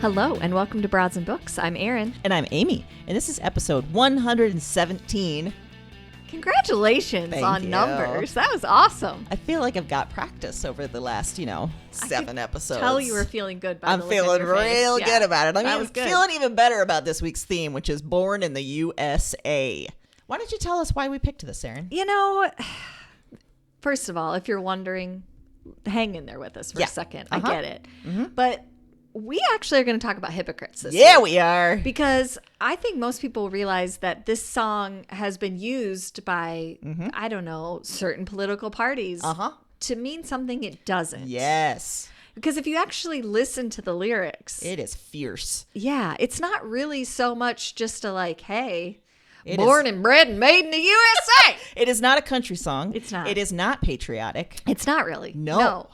Hello, and welcome to Broads and Books. I'm Erin. And I'm Amy, and this is episode 117. Congratulations on you. Numbers. That was awesome. I feel like I've got practice over the last, 7 episodes. Tell you were feeling good by I'm the look on feeling your face. real good about it. That was good. Feeling even better about this week's theme, which is Born in the USA. Why don't you tell us why we picked this, Erin? First of all, if you're wondering, hang in there with us for a second. Uh-huh. I get it. Mm-hmm. But we actually are going to talk about hypocrites this Yeah, week. we are. Because I think most people realize that this song has been used by, certain political parties to mean something it doesn't. Yes. Because if you actually listen to the lyrics, It is fierce. yeah, it's not really so much just hey, It born is- and bred and made in the USA. It is not a country song. It's not. It is not patriotic. It's not really. No.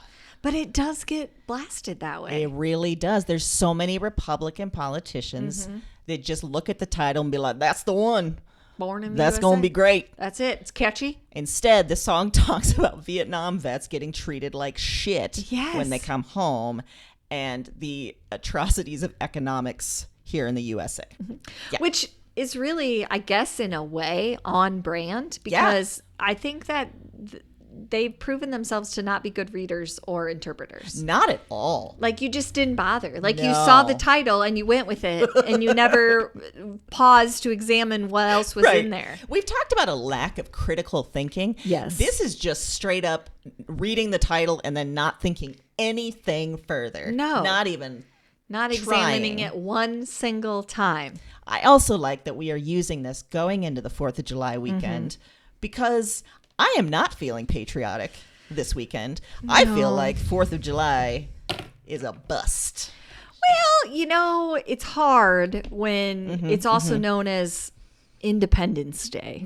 But it does get blasted that way. It really does. There's so many Republican politicians that just look at the title and be like, that's the one. Born in the That's USA. going to be great. That's it. It's catchy. Instead, the song talks about Vietnam vets getting treated like shit Yes. when they come home and the atrocities of economics here in the USA. Yeah. Which is really, I guess, in a way, on brand. Because I think that they've proven themselves to not be good readers or interpreters. Not at all. You just didn't bother. You No. saw the title and you went with it and you never paused to examine what else was in there. We've talked about a lack of critical thinking. Yes. This is just straight up reading the title and then not thinking anything further. No. Not even Not trying. examining it one single time. I also like that we are using this going into the 4th of July weekend because I am not feeling patriotic this weekend. No. I feel like 4th of July is a bust. Well, it's hard when it's also known as Independence Day.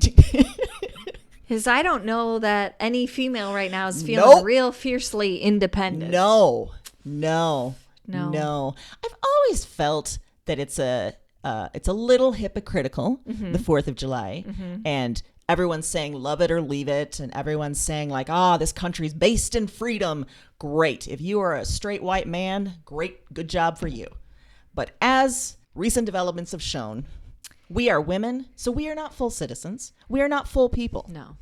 Because I don't know that any female right now is feeling real fiercely independent. No. I've always felt that it's a little hypocritical, the 4th of July, and everyone's saying love it or leave it, and everyone's saying this country's based in freedom. Great. If you are a straight white man, great, good job for you. But as recent developments have shown, we are women, so we are not full citizens. We are not full people. No.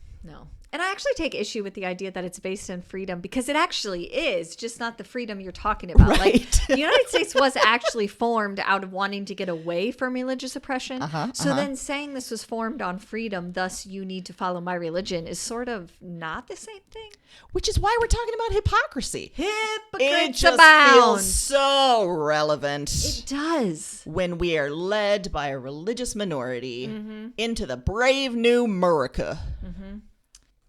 And I actually take issue with the idea that it's based in freedom because it actually is, just not the freedom you're talking about. Right. The United States was actually formed out of wanting to get away from religious oppression. So then saying this was formed on freedom, thus you need to follow my religion, is sort of not the same thing. Which is why we're talking about hypocrisy. It Hypocrites just abound. feels so relevant. It does. When we are led by a religious minority into the brave new America.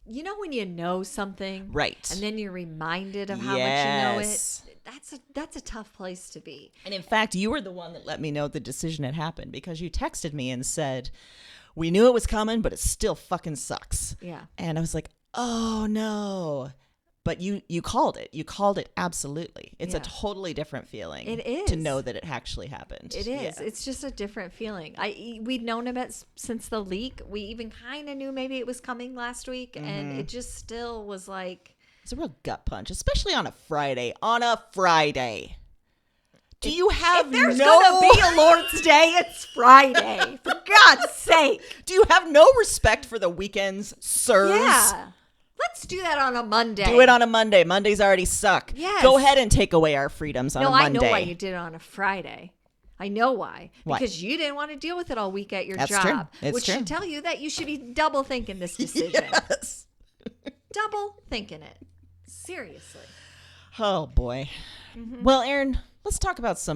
You know when you know something, Right. and then you're reminded of how Yes. much you know it? That's a tough place to be. And in fact, you were the one that let me know the decision had happened because you texted me and said, we knew it was coming, but it still fucking sucks. Yeah. And I was like, oh no. But you called it. You called it absolutely. It's a totally different feeling. It is. To know that it actually happened. It is. Yeah. It's just a different feeling. We'd known about it since the leak. We even kind of knew maybe it was coming last week, and it just still was It's a real gut punch, especially on a Friday. Do you have if there's gonna be a Lord's Day, it's Friday. For God's sake. Do you have no respect for the weekends, sirs? Yeah. Let's do that on a Monday. Do it on a Monday. Mondays already suck. Yes. Go ahead and take away our freedoms on a Monday. I know why you did it on a Friday. I know why. Why? Because you didn't want to deal with it all week at your That's job. true. It's which true. should tell you that you should be double thinking this decision. Yes. Double thinking it. Seriously. Oh boy. Well, Erin, let's talk about this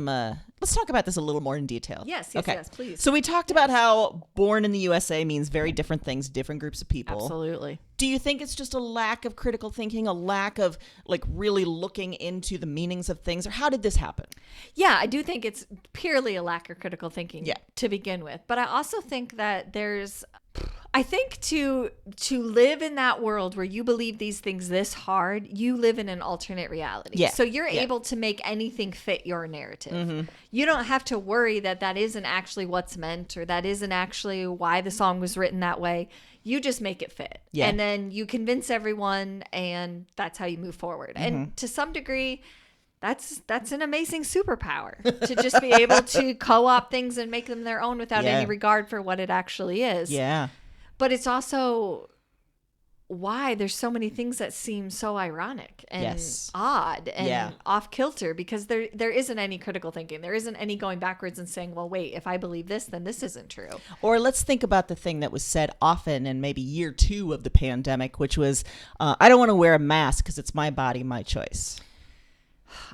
a little more in detail. Yes, please. So we talked about how born in the USA means very different things, different groups of people. Absolutely. Do you think it's just a lack of critical thinking, a lack of really looking into the meanings of things, or how did this happen? Yeah, I do think it's purely a lack of critical thinking to begin with. But I also think that I think to live in that world where you believe these things this hard, you live in an alternate reality. Yeah. So you're able to make anything fit your narrative. You don't have to worry that isn't actually what's meant, or that isn't actually why the song was written that way. You just make it fit. Yeah. And then you convince everyone, and that's how you move forward. And to some degree, That's an amazing superpower to just be able to co-opt things and make them their own without any regard for what it actually is. Yeah. But it's also why there's so many things that seem so ironic and odd and off kilter, because there isn't any critical thinking. There isn't any going backwards and saying, well, wait, if I believe this, then this isn't true. Or let's think about the thing that was said often in maybe year 2 of the pandemic, which was, I don't want to wear a mask because it's my body, my choice.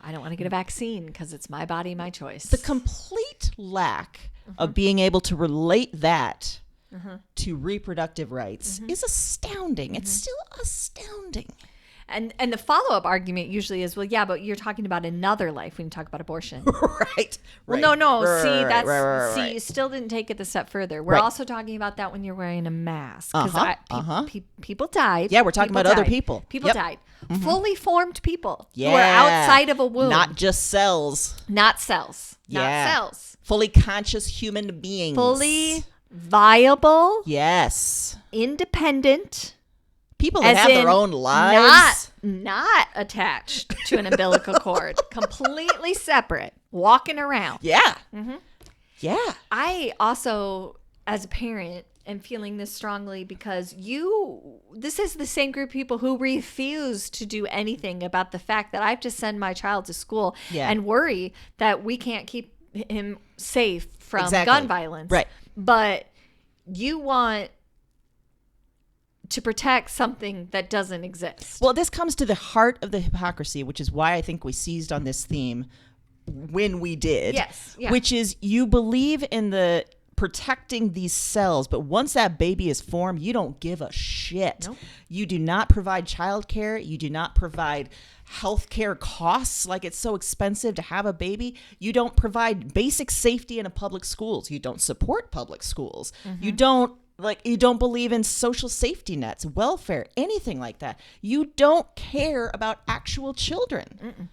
I don't want to get a vaccine because it's my body, my choice. The complete lack of being able to relate that to reproductive rights is astounding. It's still astounding. And the follow-up argument usually is, well, yeah, but you're talking about another life when you talk about abortion. Right. Well, no. See, you still didn't take it a step further. We're also talking about that when you're wearing a mask. Because people died. Yeah, we're talking about other people. People died. Fully formed people who are outside of a womb. Not just cells. Not cells. Not cells. Fully conscious human beings. Fully viable. Yes. Independent. People that have their own lives. Not attached to an umbilical cord. Completely separate. Walking around. Yeah. Yeah. I also, as a parent, am feeling this strongly because this is the same group of people who refuse to do anything about the fact that I have to send my child to school and worry that we can't keep him safe from gun violence. Right. But you want to protect something that doesn't exist. Well, this comes to the heart of the hypocrisy, which is why I think we seized on this theme when we did. Yes. Yeah. Which is you believe in the protecting these cells, but once that baby is formed, you don't give a shit. Nope. You do not provide childcare. You do not provide healthcare costs. Like, it's so expensive to have a baby. You don't provide basic safety in a public schools. You don't support public schools. You don't believe in social safety nets, welfare, anything like that. You don't care about actual children.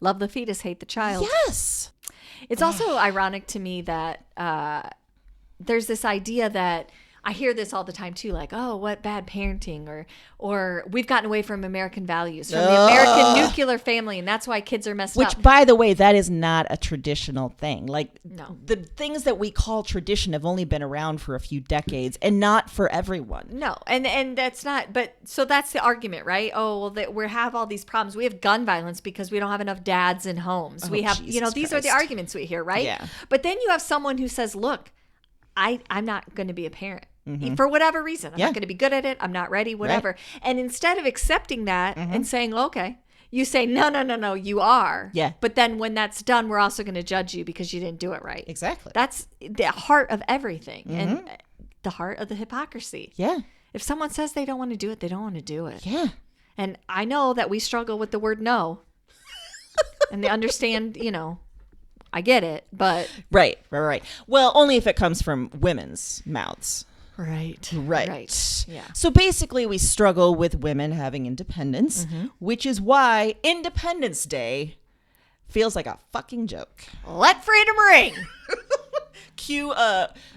Love the fetus, hate the child. Yes. It's also ironic to me that there's this idea that I hear this all the time too, like, oh, what bad parenting, or we've gotten away from American values, from the American nuclear family, and that's why kids are messed up. Which, by the way, that is not a traditional thing. Like, no. The things that we call tradition have only been around for a few decades, and not for everyone. No, and that's not. But so that's the argument, right? Oh, well, that we have all these problems. We have gun violence because we don't have enough dads in homes. We have, Jesus these Christ. are the arguments we hear, right? Yeah. But then you have someone who says, look, I'm not going to be a parent. For whatever reason. I'm not going to be good at it. I'm not ready, whatever. Right. And instead of accepting that and saying, okay, you say, no, you are. Yeah. But then when that's done, we're also going to judge you because you didn't do it right. Exactly. That's the heart of everything and the heart of the hypocrisy. Yeah. If someone says they don't want to do it, they don't want to do it. Yeah. And I know that we struggle with the word no. And they understand, I get it, but... Right. Well, only if it comes from women's mouths. Right. Yeah. So basically, we struggle with women having independence, which is why Independence Day feels like a fucking joke. Let freedom ring. Cue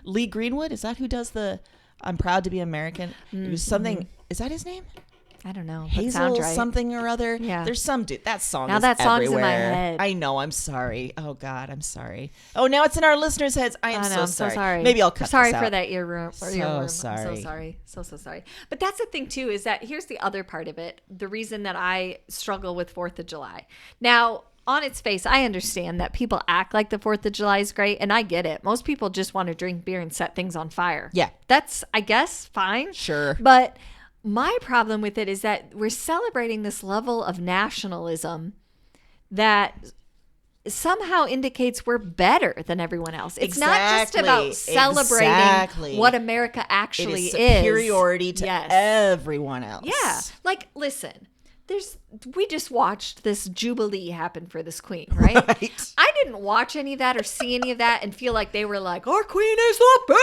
Lee Greenwood. Is that who does the I'm proud to be American? It was something. Is that his name? I don't know. Hazel right. something or other. Yeah. There's some dude. That song now is that song's everywhere. in my head. I know. I'm sorry. Oh, God. I'm sorry. Oh, now it's in our listeners' heads. I'm so sorry. Maybe I'll cut this sorry out. for that earworm. Sorry. I'm so sorry. So sorry. But that's the thing, too, is that here's the other part of it. The reason that I struggle with 4th of July. Now, on its face, I understand that people act like the 4th of July is great, and I get it. Most people just want to drink beer and set things on fire. Yeah. That's, I guess, fine. Sure. But my problem with it is that we're celebrating this level of nationalism that somehow indicates we're better than everyone else. It's not just about celebrating what America actually is. It is superiority to everyone else. Yeah. Like, listen, we just watched this jubilee happen for this queen, right? I didn't watch any of that or see any of that and feel like they were like, our queen is the best.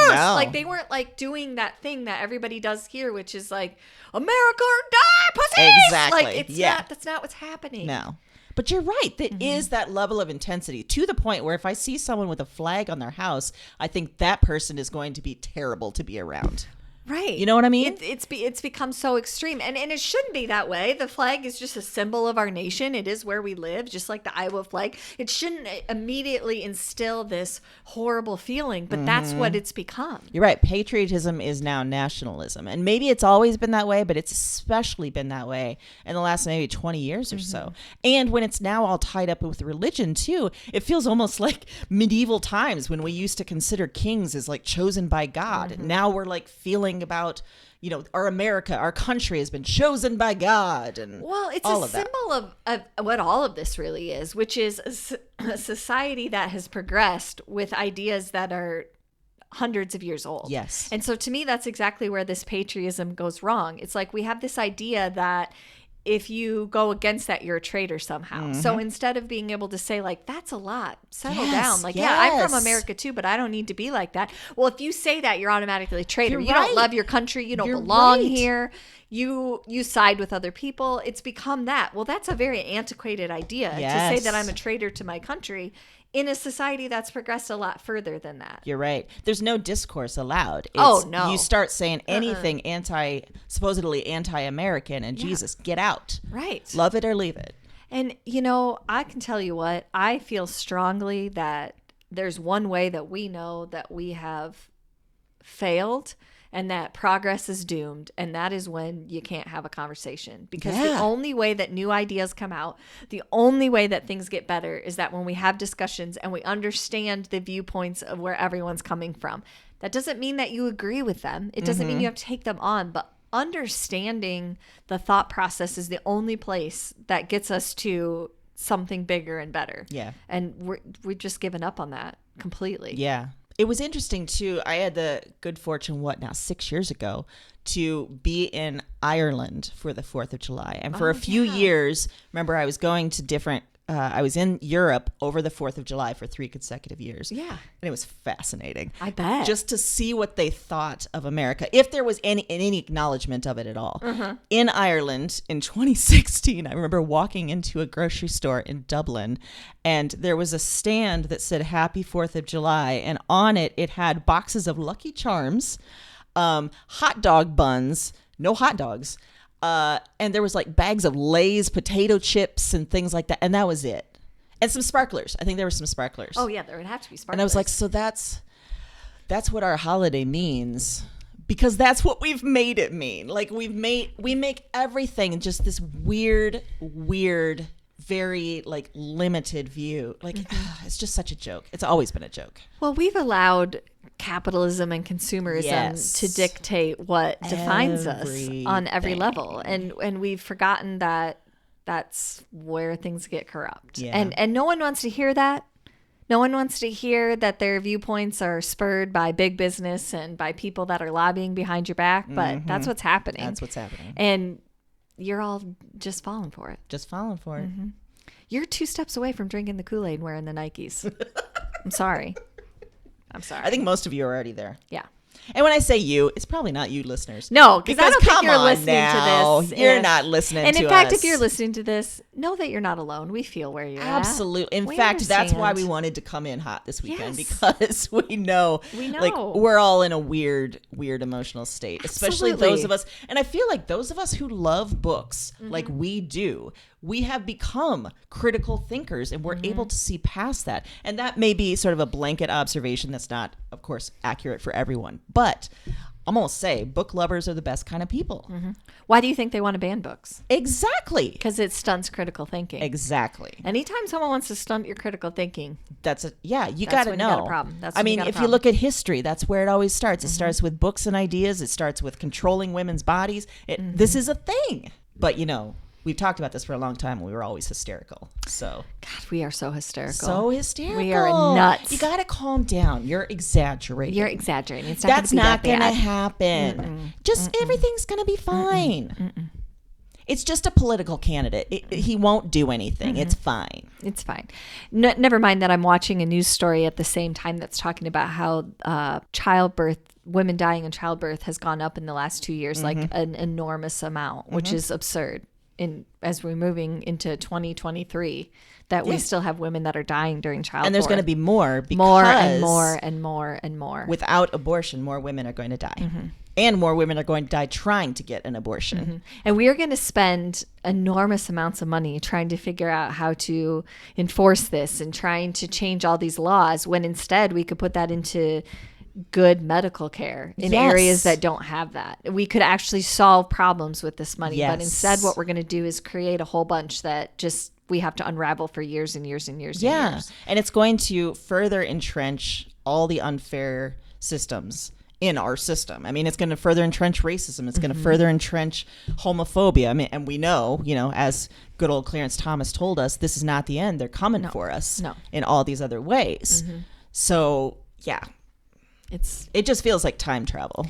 No. Like, they weren't like doing that thing that everybody does here, which is like, America or die, pussies. Exactly. Like, it's not, that's not what's happening. No. But you're right. There is that level of intensity to the point where if I see someone with a flag on their house, I think that person is going to be terrible to be around. Right. You know what I mean? It's become so extreme. And it shouldn't be that way. The flag is just a symbol of our nation. It is where we live, just like the Iowa flag. It shouldn't immediately instill this horrible feeling, but that's what it's become. You're right. Patriotism is now nationalism. And maybe it's always been that way, but it's especially been that way in the last maybe 20 years or so. And when it's now all tied up with religion too, it feels almost like medieval times when we used to consider kings as like chosen by God. Now we're like feeling about, you know, our America, our country has been chosen by God. And well, it's a symbol of what all of this really is, which is a society that has progressed with ideas that are hundreds of years old. Yes. And so to me, that's exactly where this patriotism goes wrong. It's like we have this idea that if you go against that, you're a traitor somehow. So instead of being able to say like, that's a lot, settle down. Like, yeah, I'm from America too, but I don't need to be like that. Well, if you say that, you're automatically a traitor. You don't love your country. You don't belong here. You side with other people. It's become that. Well, that's a very antiquated idea to say that I'm a traitor to my country in a society that's progressed a lot further than that. You're right. There's no discourse allowed. No. You start saying anything supposedly anti-American, and Jesus, get out. Right. Love it or leave it. And, you know, I can tell you what, I feel strongly that there's one way that we know that we have failed and that progress is doomed, and that is when you can't have a conversation. Because the only way that new ideas come out, the only way that things get better is that when we have discussions and we understand the viewpoints of where everyone's coming from. That doesn't mean that you agree with them. It doesn't mean you have to take them on, but understanding the thought process is the only place that gets us to something bigger and better. Yeah. And we've just given up on that completely. Yeah. It was interesting too. I had the good fortune, 6 years ago, to be in Ireland for the 4th of July. And for a few years, remember, I was going to different, I was in Europe over the 4th of July for 3 consecutive years. Yeah. And it was fascinating. I bet. Just to see what they thought of America, if there was any acknowledgement of it at all. In Ireland in 2016, I remember walking into a grocery store in Dublin, and there was a stand that said Happy 4th of July, and on it, it had boxes of Lucky Charms, hot dog buns, no hot dogs, and there was like bags of Lay's potato chips and things like that, and that was it. And some sparklers. I think there were some sparklers. Oh yeah, there would have to be sparklers. And I was like, so that's what our holiday means, because that's what we've made it mean. Like we make everything just this weird, very like limited view. Like it's just such a joke. It's always been a joke. Well, we've allowed capitalism and consumerism to dictate what defines us on every level, and we've forgotten that that's where things get corrupt. And no one wants to hear that. No one wants to hear that their viewpoints are spurred by big business and by people that are lobbying behind your back, but that's what's happening. That's what's happening. And you're all just falling for it. Just falling for it. You're 2 steps away from drinking the Kool-Aid and wearing the Nikes. I'm sorry. I think most of you are already there. Yeah. And when I say you, it's probably not you listeners. No, because I don't think you're listening to this. You're not listening to us. And in fact, if you're listening to this, know that you're not alone. We feel where you're at. Absolutely. In fact, that's why we wanted to come in hot this weekend, because we know. Like, we're all in a weird emotional state, especially those of us. And I feel like those of us who love books like we do, we have become critical thinkers, and we're able to see past that. And that may be sort of a blanket observation that's not, of course, accurate for everyone. But I'm going to say book lovers are the best kind of people. Why do you think they want to ban books? Exactly. Because it stunts critical thinking. Exactly. Anytime someone wants to stunt your critical thinking, you got to know. You got a problem. If you look at history, that's where it always starts. It starts with books and ideas. It starts with controlling women's bodies. This is a thing. But, you know, we've talked about this for a long time. We were always hysterical. So, God, we are so hysterical. So hysterical. We are nuts. You got to calm down. You're exaggerating. It's That's not going to happen. Just everything's going to be fine. It's just a political candidate. He won't do anything. It's fine. It's fine. Never mind that I'm watching a news story at the same time that's talking about how women dying in childbirth has gone up in the last 2 years, like an enormous amount, which is absurd. As we're moving into 2023, that we still have women that are dying during childbirth. And there's going to be more, because more and more and more and more. Without abortion, more women are going to die. And more women are going to die trying to get an abortion. Mm-hmm. And we are going to spend enormous amounts of money trying to figure out how to enforce this and trying to change all these laws, when instead we could put that into good medical care in areas that don't have that. We could actually solve problems with this money. But instead what we're going to do is create a whole bunch that just we have to unravel for years and years and years and years. And it's going to further entrench all the unfair systems in our system. I mean, it's going to further entrench racism. It's going to further entrench homophobia. I mean, and we know, as good old Clarence Thomas told us, this is not the end. They're coming for us in all these other ways. So, yeah, it just feels like time travel.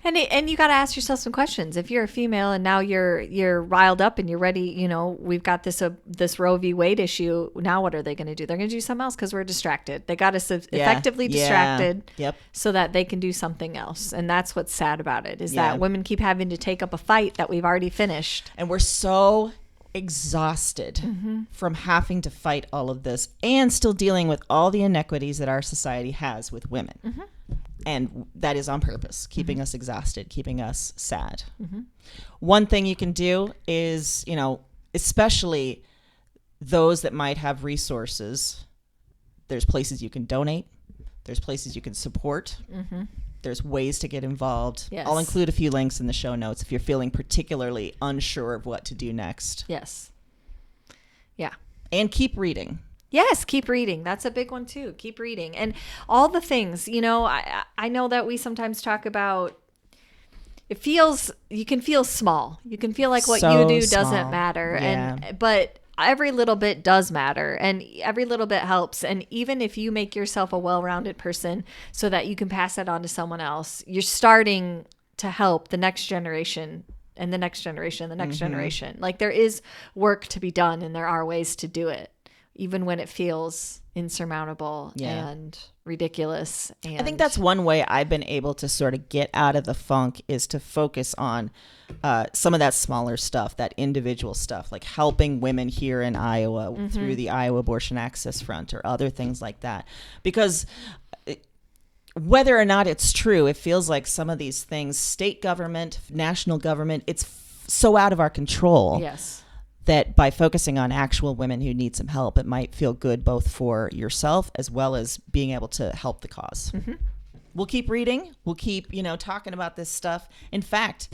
And you got to ask yourself some questions. If you're a female and now you're riled up and you're ready, we've got this Roe v. Wade issue. Now what are they going to do? They're going to do something else because we're distracted. They got us effectively distracted so that they can do something else. And that's what's sad about it, is that women keep having to take up a fight that we've already finished. And we're so exhausted from having to fight all of this and still dealing with all the inequities that our society has with women. And that is on purpose, keeping us exhausted, keeping us sad. One thing you can do is, especially those that might have resources, there's places you can donate. There's places you can support. There's ways to get involved. Yes. I'll include a few links in the show notes if you're feeling particularly unsure of what to do next. Yes. Yeah. And keep reading. Yes, keep reading. That's a big one too. Keep reading. And all the things, I know that we sometimes talk about, you can feel small. You can feel like what you do doesn't matter. But every little bit does matter, and every little bit helps. And even if you make yourself a well-rounded person so that you can pass that on to someone else, you're starting to help the next generation and the next generation and the next generation. Like, there is work to be done, and there are ways to do it, even when it feels insurmountable and ridiculous. And I think that's one way I've been able to sort of get out of the funk, is to focus on some of that smaller stuff, that individual stuff, like helping women here in Iowa through the Iowa Abortion Access Front or other things like that. Because whether or not it's true, it feels like some of these things, state government, national government, it's so out of our control. Yes. That by focusing on actual women who need some help, it might feel good both for yourself as well as being able to help the cause. We'll keep reading. We'll keep, talking about this stuff. In fact,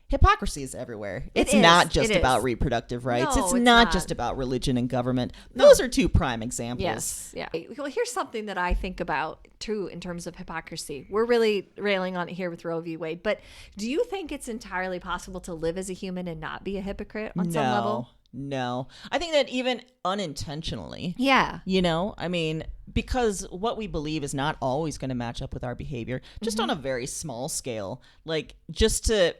hypocrisy is everywhere. It's not just about reproductive rights. No, it's not just about religion and government. Those are two prime examples. Yes. Yeah. Well, here's something that I think about too in terms of hypocrisy. We're really railing on it here with Roe v. Wade, but do you think it's entirely possible to live as a human and not be a hypocrite on some level? No. I think that even unintentionally. Yeah. Because what we believe is not always going to match up with our behavior, just on a very small scale. Like, just to...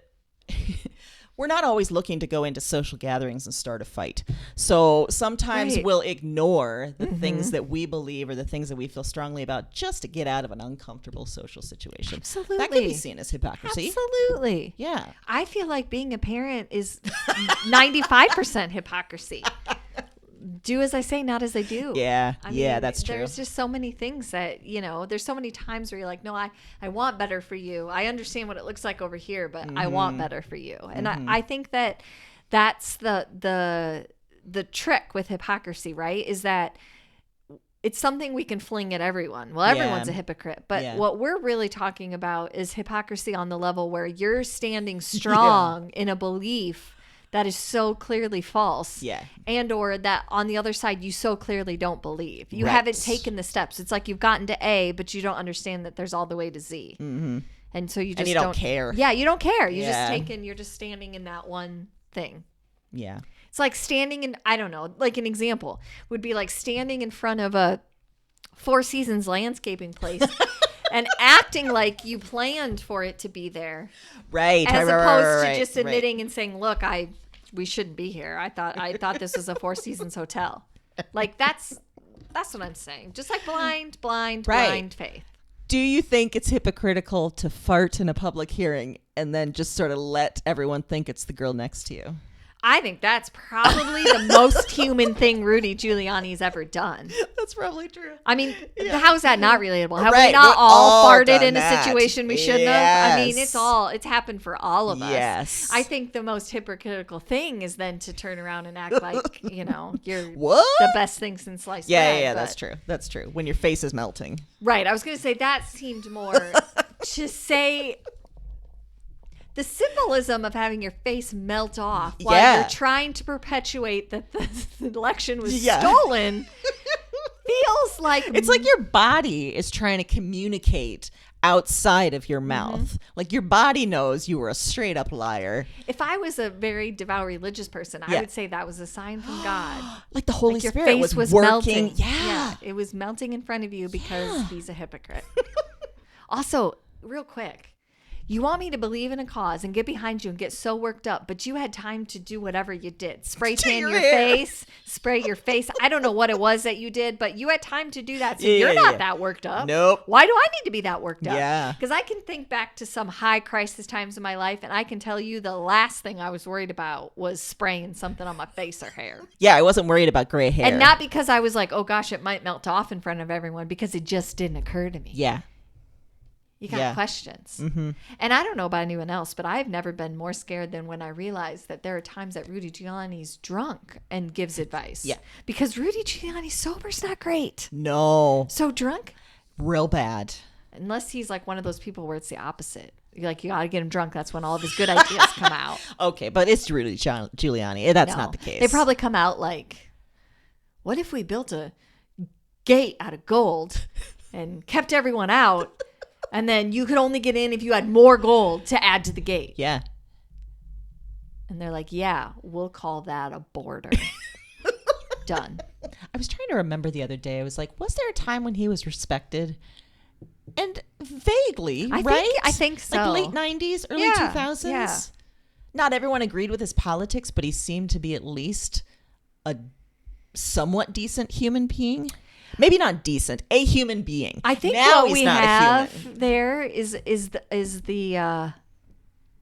We're not always looking to go into social gatherings and start a fight. So sometimes we'll ignore the things that we believe or the things that we feel strongly about just to get out of an uncomfortable social situation. Absolutely. That could be seen as hypocrisy. Absolutely. Yeah. I feel like being a parent is 95% hypocrisy. Do as I say, not as I do. Yeah. That's true. There's just so many things that, there's so many times where you're like, no, I want better for you. I understand what it looks like over here, but I want better for you. And I think that that's the trick with hypocrisy, right? Is that it's something we can fling at everyone. Well, everyone's a hypocrite. But what we're really talking about is hypocrisy on the level where you're standing strong in a belief that is so clearly false. And or that on the other side, you so clearly don't believe. You haven't taken the steps. It's like you've gotten to A, but you don't understand that there's all the way to Z. And so you just don't care. Yeah, you don't care. You're just standing in that one thing. Yeah. It's like standing in, I don't know, like an example would be like standing in front of a Four Seasons landscaping place and acting like you planned for it to be there. Right. As opposed to just admitting and saying, look, we shouldn't be here. I thought this was a Four Seasons hotel. Like that's what I'm saying. Just like blind faith. Do you think it's hypocritical to fart in a public hearing and then just sort of let everyone think it's the girl next to you? I think that's probably the most human thing Rudy Giuliani's ever done. That's probably true. I mean, how is that not relatable? Have Right, we not we're all all farted done in a that. situation we shouldn't have? I mean, Yes. it's happened for all of us. Yes. I think the most hypocritical thing is then to turn around and act like, you're What? the best thing since sliced bread. Yeah, but- that's true. That's true. When your face is melting. Right. I was going to say that seemed more to say the symbolism of having your face melt off while you're trying to perpetuate that the election was stolen feels like It's like your body is trying to communicate outside of your mouth. Like your body knows you were a straight up liar. if I was a very devout religious person, I would say that was a sign from God. Like the Holy Like your Spirit face was working. melting. Yeah. It was melting in front of you because he's a hypocrite. Also, real quick, you want me to believe in a cause and get behind you and get so worked up, but you had time to do whatever you did. Spray tan your face, spray your face. I don't know what it was that you did, but you had time to do that. So you're not that worked up. Nope. Why do I need to be that worked up? Yeah. Because I can think back to some high crisis times in my life, and I can tell you the last thing I was worried about was spraying something on my face or hair. Yeah, I wasn't worried about gray hair. And not because I was like, oh gosh, it might melt off in front of everyone, because it just didn't occur to me. Yeah. You got questions. Mm-hmm. And I don't know about anyone else, but I've never been more scared than when I realized that there are times that Rudy Giuliani's drunk and gives advice. Yeah. Because Rudy Giuliani sober's not great. No. So drunk, Real bad. unless he's like one of those people where it's the opposite. Like, you got to get him drunk. That's when all of his good ideas come out. Okay, but it's Rudy Giuliani. That's No. not the case. They probably come out like, what if we built a gate out of gold and kept everyone out? And then you could only get in if you had more gold to add to the gate. Yeah. And they're like, yeah, we'll call that a border. Done. I was trying to remember the other day. I was like, was there a time when he was respected? And vaguely, I think so. Like late 90s, early 2000s? Yeah. Not everyone agreed with his politics, but he seemed to be at least a somewhat decent human being. Maybe not decent, a human being. I think now what he's we not have a human. there is the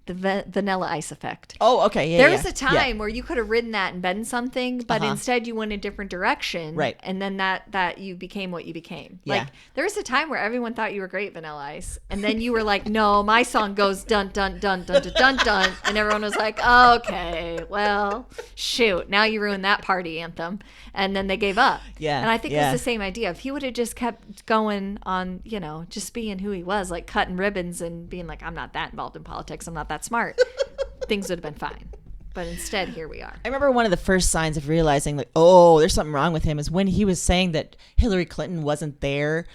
vanilla ice effect. Oh, okay. Yeah, There yeah, was a time where you could have ridden that and been something, but instead you went a different direction. Right. And then that you became what you became. Yeah. Like, there was a time where everyone thought you were great, Vanilla Ice. And then you were like, no, my song goes dun, dun, dun, dun, dun, dun, dun. And everyone was like, okay, well, shoot. Now you ruined that party anthem. And then they gave up. Yeah, And I think yeah. it's the same idea. If he would have just kept going on, just being who he was, like cutting ribbons and being like, I'm not that involved in politics, I'm not that smart, things would have been fine. But instead, here we are. I remember one of the first signs of realizing, like, oh, there's something wrong with him is when he was saying that Hillary Clinton wasn't there,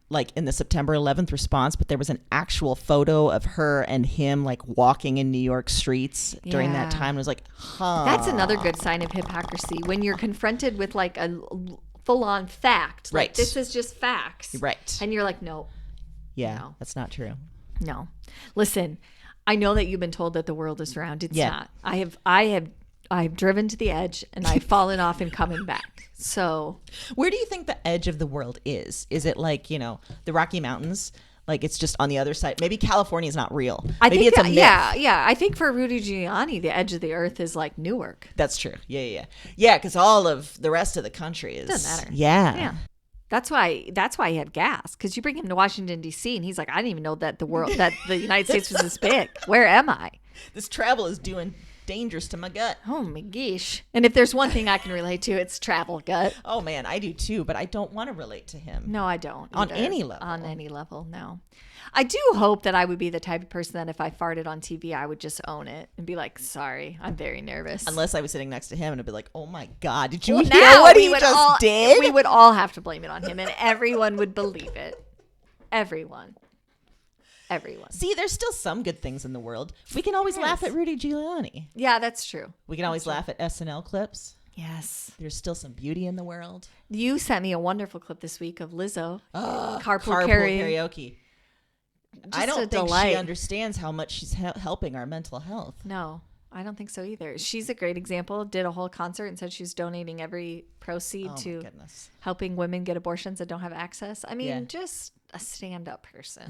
like in the September 11th response, but there was an actual photo of her and him like walking in New York streets during that Yeah. time. It was like, huh. That's another good sign of hypocrisy. When you're confronted with like a full-on fact, like Right. this is just facts. Right. And you're like, no, Yeah, No. that's not true. no. Listen, I know that you've been told that the world is round. It's Yeah. not. I've driven to the edge and I've fallen off and coming back. So Where do you think the edge of the world is? Is it like, the Rocky Mountains? Like it's just on the other side. Maybe California is not real. Maybe think it's a that, myth. yeah. I think for Rudy Giuliani, the edge of the earth is like Newark. That's true. Yeah, because all of the rest of the country is. Doesn't matter. Yeah. That's why he had gas, because you bring him to Washington D.C. and he's like, I didn't even know that the United States was this big. Where am I? This travel is doing dangerous to my gut. Oh my gosh! And if there's one thing I can relate to, it's travel gut. Oh man, I do too, but I don't want to relate to him. No, I don't. On either. any level. On any level, no. I do hope that I would be the type of person that if I farted on TV, I would just own it and be like, sorry, I'm very nervous. Unless I was sitting next to him and I'd be like, oh my God, did you Well, hear now what we he would just did? We would all have to blame it on him, and everyone would believe it. Everyone. See, there's still some good things in the world. We can always laugh at Rudy Giuliani. Yeah, that's true. We can always laugh at SNL clips. Yes. There's still some beauty in the world. You sent me a wonderful clip this week of Lizzo. Carpool karaoke. I don't think she understands how much she's helping our mental health. No, I don't think so either. She's a great example. Did a whole concert and said she was donating every proceed to helping women get abortions that don't have access. I mean, just a stand-up person.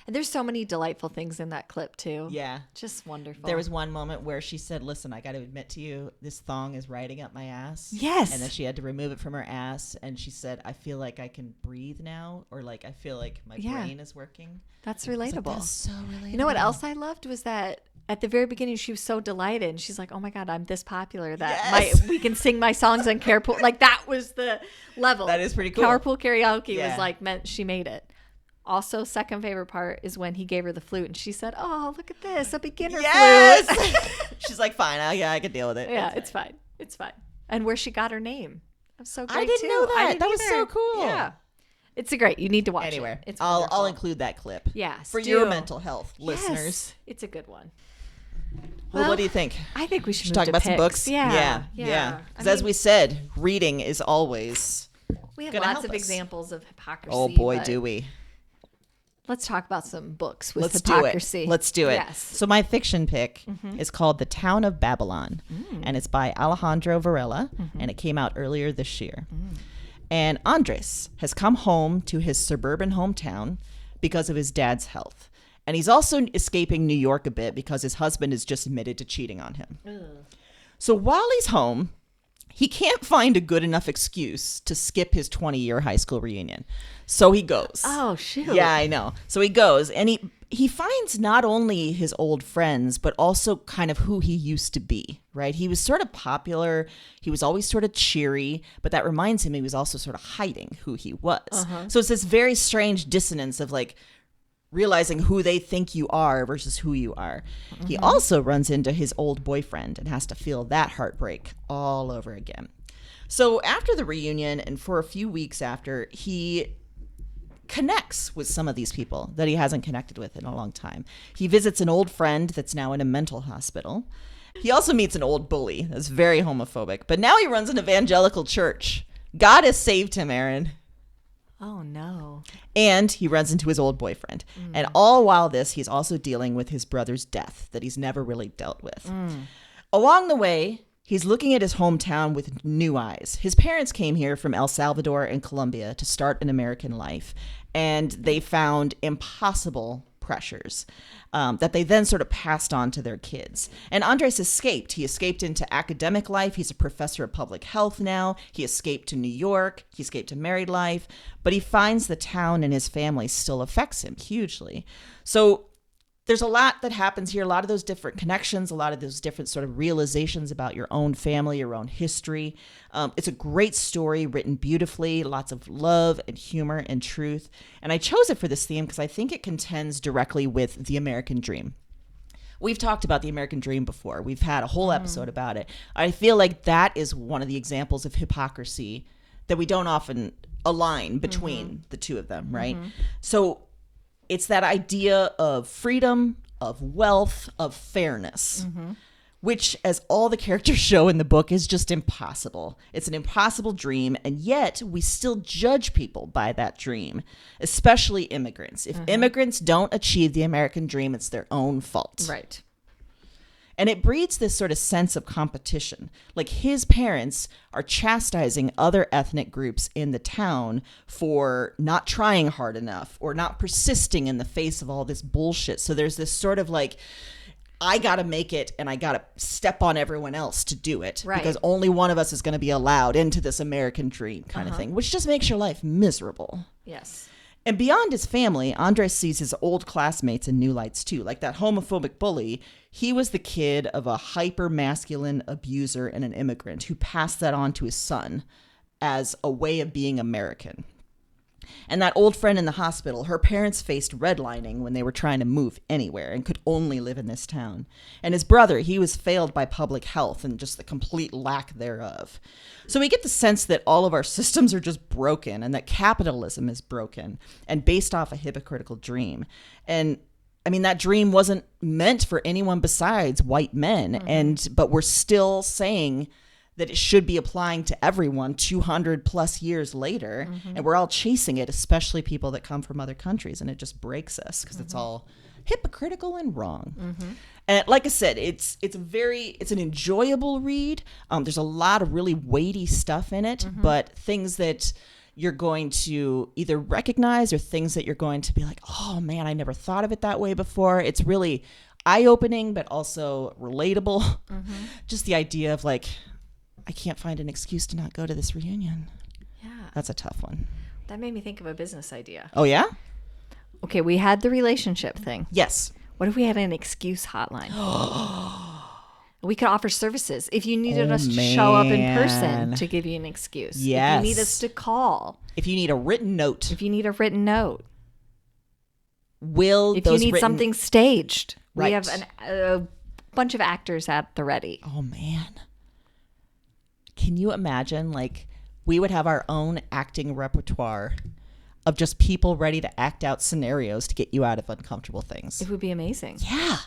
And there's so many delightful things in that clip too. Yeah. Just wonderful. There was one moment where she said, listen, I got to admit to you, this thong is riding up my ass. Yes. And then she had to remove it from her ass. And she said, I feel like I can breathe now. Or like, I feel like my brain is working. That's relatable. Like, that's so relatable. You know what else I loved was that at the very beginning, she was so delighted. And she's like, oh my God, I'm this popular that we can sing my songs on carpool. Like that was the level. That is pretty cool. Carpool karaoke was like, meant she made it. Also, second favorite part is when he gave her the flute and she said, oh, look at this, a beginner flute. She's like, fine, I can deal with it. Yeah, it's fine. It's fine. And where she got her name. That was so great, I didn't know that. That was so cool. Yeah. It's great. You need to watch it. It's I'll include that clip. Yes. For your mental health, listeners. It's a good one. Well, what do you think? I think we should talk about some books. Yeah. Because as we said, reading is always we have lots of examples of hypocrisy. Oh boy, do we. Let's talk about some books with hypocrisy. Let's do it. Yes. So my fiction pick is called The Town of Babylon, and it's by Alejandro Varela, and it came out earlier this year. And Andres has come home to his suburban hometown because of his dad's health. And he's also escaping New York a bit because his husband is just admitted to cheating on him. So while he's home, he can't find a good enough excuse to skip his 20-year high school reunion. So he goes. Oh, shoot. Yeah, I know. So he goes, and he finds not only his old friends, but also kind of who he used to be, right? He was sort of popular. He was always sort of cheery, but that reminds him he was also sort of hiding who he was. So it's this very strange dissonance of like realizing who they think you are versus who you are. He also runs into his old boyfriend and has to feel that heartbreak all over again. So after the reunion and for a few weeks after, he connects with some of these people that he hasn't connected with in a long time. He visits an old friend that's now in a mental hospital. He also meets an old bully that's very homophobic, but now he runs an evangelical church. God has saved him, Aaron. Oh, no. And he runs into his old boyfriend. And all while this, he's also dealing with his brother's death that he's never really dealt with. Along the way, he's looking at his hometown with new eyes. His parents came here from El Salvador and Colombia to start an American life. And they found impossible pressures that they then sort of passed on to their kids. And Andres escaped. He escaped into academic life. He's a professor of public health now. He escaped to New York. He escaped to married life. But he finds the town and his family still affects him hugely. So there's a lot that happens here, a lot of those different connections, a lot of those different sort of realizations about your own family, your own history. It's a great story, written beautifully, lots of love and humor and truth. And I chose it for this theme because I think it contends directly with the American dream. We've talked about the American dream before. We've had a whole episode about it. I feel like that is one of the examples of hypocrisy that we don't often align between the two of them, right? So it's that idea of freedom, of wealth, of fairness, which, as all the characters show in the book, is just impossible. It's an impossible dream, and yet we still judge people by that dream, especially immigrants. If immigrants don't achieve the American dream, it's their own fault. Right. And it breeds this sort of sense of competition. Like his parents are chastising other ethnic groups in the town for not trying hard enough or not persisting in the face of all this bullshit. So there's this sort of like, I got to make it and I got to step on everyone else to do it. Right. Because only one of us is going to be allowed into this American dream kind of thing, which just makes your life miserable. Yes. And beyond his family, Andres sees his old classmates in new lights too. Like that homophobic bully, he was the kid of a hyper-masculine abuser and an immigrant who passed that on to his son as a way of being American. And that old friend in the hospital, her parents faced redlining when they were trying to move anywhere and could only live in this town. And his brother, he was failed by public health and just the complete lack thereof. So we get the sense that all of our systems are just broken and that capitalism is broken and based off a hypocritical dream. And I mean, that dream wasn't meant for anyone besides white men. But we're still saying that it should be applying to everyone 200 plus years later. And we're all chasing it, especially people that come from other countries. And it just breaks us because it's all hypocritical and wrong. And like I said, it's an enjoyable read. There's a lot of really weighty stuff in it, but things that, you're going to either recognize or things that you're going to be like, oh man, I never thought of it that way before. It's really eye-opening, but also relatable. Mm-hmm. Just the idea of like, I can't find an excuse to not go to this reunion. Yeah. That's a tough one. That made me think of a business idea. Oh, yeah? Okay, we had the relationship thing. Yes. What if we had an excuse hotline? We could offer services. If you needed us to show up in person to give you an excuse. Yes. If you need us to call. If you need a written note. If you need a written note. If you need something staged. Right. We have a bunch of actors at the ready. Oh, man. Can you imagine, like, we would have our own acting repertoire of just people ready to act out scenarios to get you out of uncomfortable things. It would be amazing. Yeah.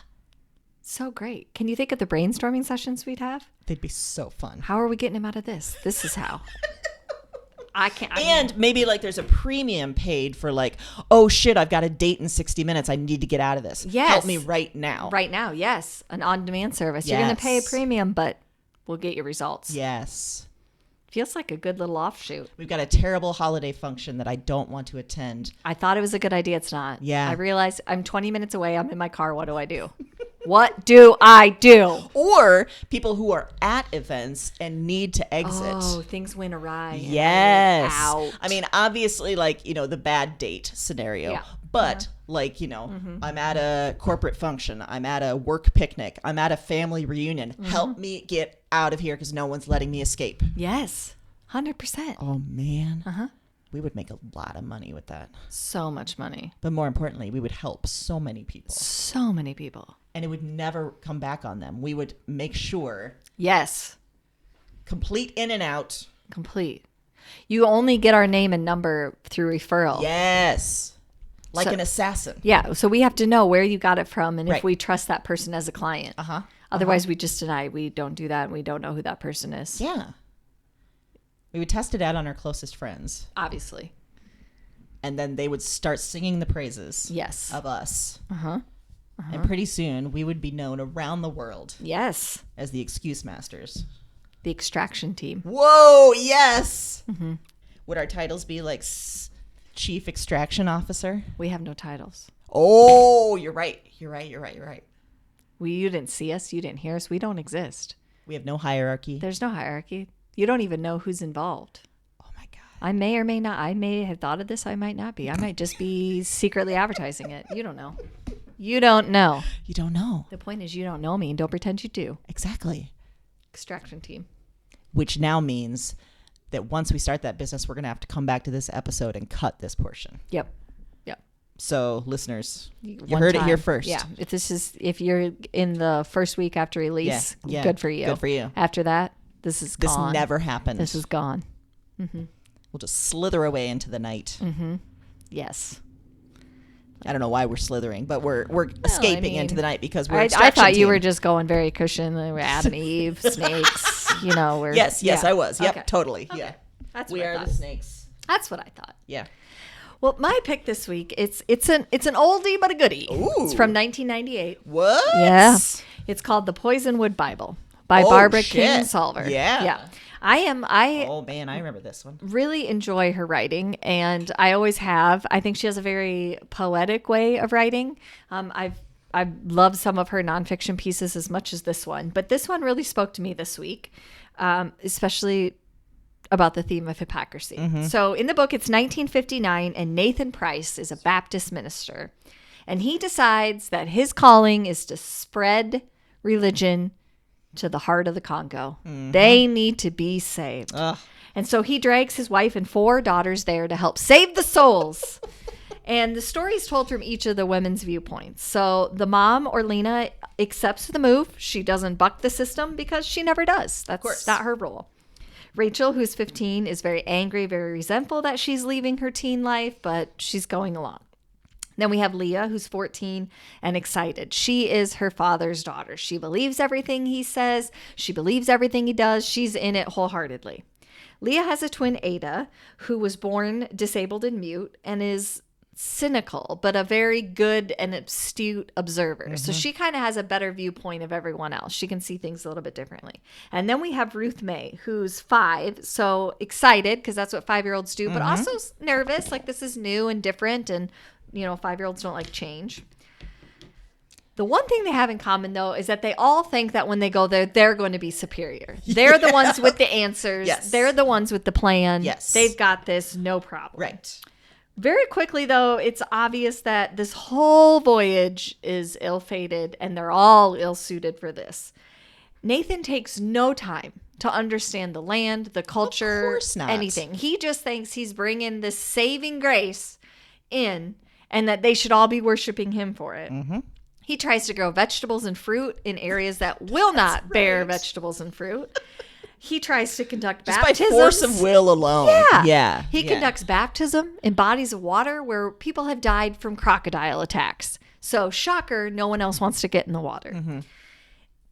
So great. Can you think of the brainstorming sessions we'd have? They'd be so fun. How are we getting him out of this? This is how. And maybe like there's a premium paid for like, oh shit, I've got a date in 60 minutes. I need to get out of this. Yes. Help me right now. Right now, yes. An on-demand service. Yes. You're going to pay a premium, but we'll get you results. Yes. Feels like a good little offshoot. We've got a terrible holiday function that I don't want to attend. I thought it was a good idea. It's not. Yeah. I realized I'm 20 minutes away. I'm in my car. What do I do? What do I do? Or people who are at events and need to exit. Oh, things went awry. Yes. Out. I mean, obviously, like, you know, the bad date scenario. Yeah. But, like, you know, I'm at a corporate function. I'm at a work picnic. I'm at a family reunion. Help me get out of here because no one's letting me escape. Yes. 100%. Oh, man. Uh-huh. We would make a lot of money with that. So much money. But more importantly, we would help so many people. So many people. And it would never come back on them. We would make sure. Yes. Complete in and out. Complete. You only get our name and number through referral. Yes. Like an assassin. Yeah. So we have to know where you got it from and Right. if we trust that person as a client. Uh-huh. Otherwise, we just deny. We don't do that and we don't know who that person is. Yeah. We would test it out on our closest friends. Obviously. And then they would start singing the praises Yes. of us. Uh-huh. And pretty soon, we would be known around the world Yes. as the Excuse Masters. The extraction team. Whoa, yes! Would our titles be like Chief Extraction Officer? We have no titles. Oh, you're right. You're right. You didn't see us. You didn't hear us. We don't exist. We have no hierarchy. There's no hierarchy. You don't even know who's involved. Oh, my God. I may or may not. I may have thought of this. I might not be. I might just be secretly advertising it. You don't know. You don't know. You don't know. The point is you don't know me and don't pretend you do. Exactly. Extraction team. Which now means that once we start that business, we're going to have to come back to this episode and cut this portion. Yep. So, listeners, you One heard time. it here first. Yeah. If you're in the first week after release, Yeah. good for you. Good for you. After that, this is gone. This never happened. This is gone. We'll just slither away into the night. Yes. I don't know why we're slithering, but we're escaping into the night because we're I extraction thought you team. were just going very cushion. We're Adam, Eve, snakes. You know, we're Yes, yeah. I was. Yep, Okay. totally. Okay. Yeah. That's We what I are thought. the snakes. That's what I thought. Yeah. Well, my pick this week it's an oldie but a goodie. Ooh. It's from 1998. What? Yeah. It's called The Poisonwood Bible by Oh, Barbara shit. Kingsolver. Yeah. Yeah. I Oh man, I remember this one. really enjoy her writing, and I always have. I think she has a very poetic way of writing. I've loved some of her nonfiction pieces as much as this one, but this one really spoke to me this week, especially about the theme of hypocrisy. So in the book, it's 1959, and Nathan Price is a Baptist minister, and he decides that his calling is to spread religion to the heart of the Congo. They need to be saved. Ugh. And so he drags his wife and 4 daughters there to help save the souls. And the story is told from each of the women's viewpoints. So the mom, Orlena, accepts the move. She doesn't buck the system because she never does. That's not her role. Rachel, who's 15, is very angry, very resentful that she's leaving her teen life, but she's going along. Then we have Leah, who's 14 and excited. She is her father's daughter. She believes everything he says. She believes everything he does. She's in it wholeheartedly. Leah has a twin, Ada, who was born disabled and mute and is cynical, but a very good and astute observer. So she kind of has a better viewpoint of everyone else. She can see things a little bit differently. And then we have Ruth May, who's 5. So excited, because that's what 5-year-olds do, but also nervous, like this is new and different. And, 5-year-olds don't like change. The one thing they have in common, though, is that they all think that when they go there, they're going to be superior. They're the ones with the answers. Yes. They're the ones with the plan. Yes. They've got this, no problem. Right. Very quickly, though, it's obvious that this whole voyage is ill-fated, and they're all ill-suited for this. Nathan takes no time to understand the land, the culture, Of course not. anything. He just thinks he's bringing this saving grace in, and that they should all be worshiping him for it. He tries to grow vegetables and fruit in areas that will not bear vegetables and fruit. He tries to conduct baptisms. Just by force of will alone. Yeah. He conducts baptism in bodies of water where people have died from crocodile attacks. So, shocker, no one else wants to get in the water.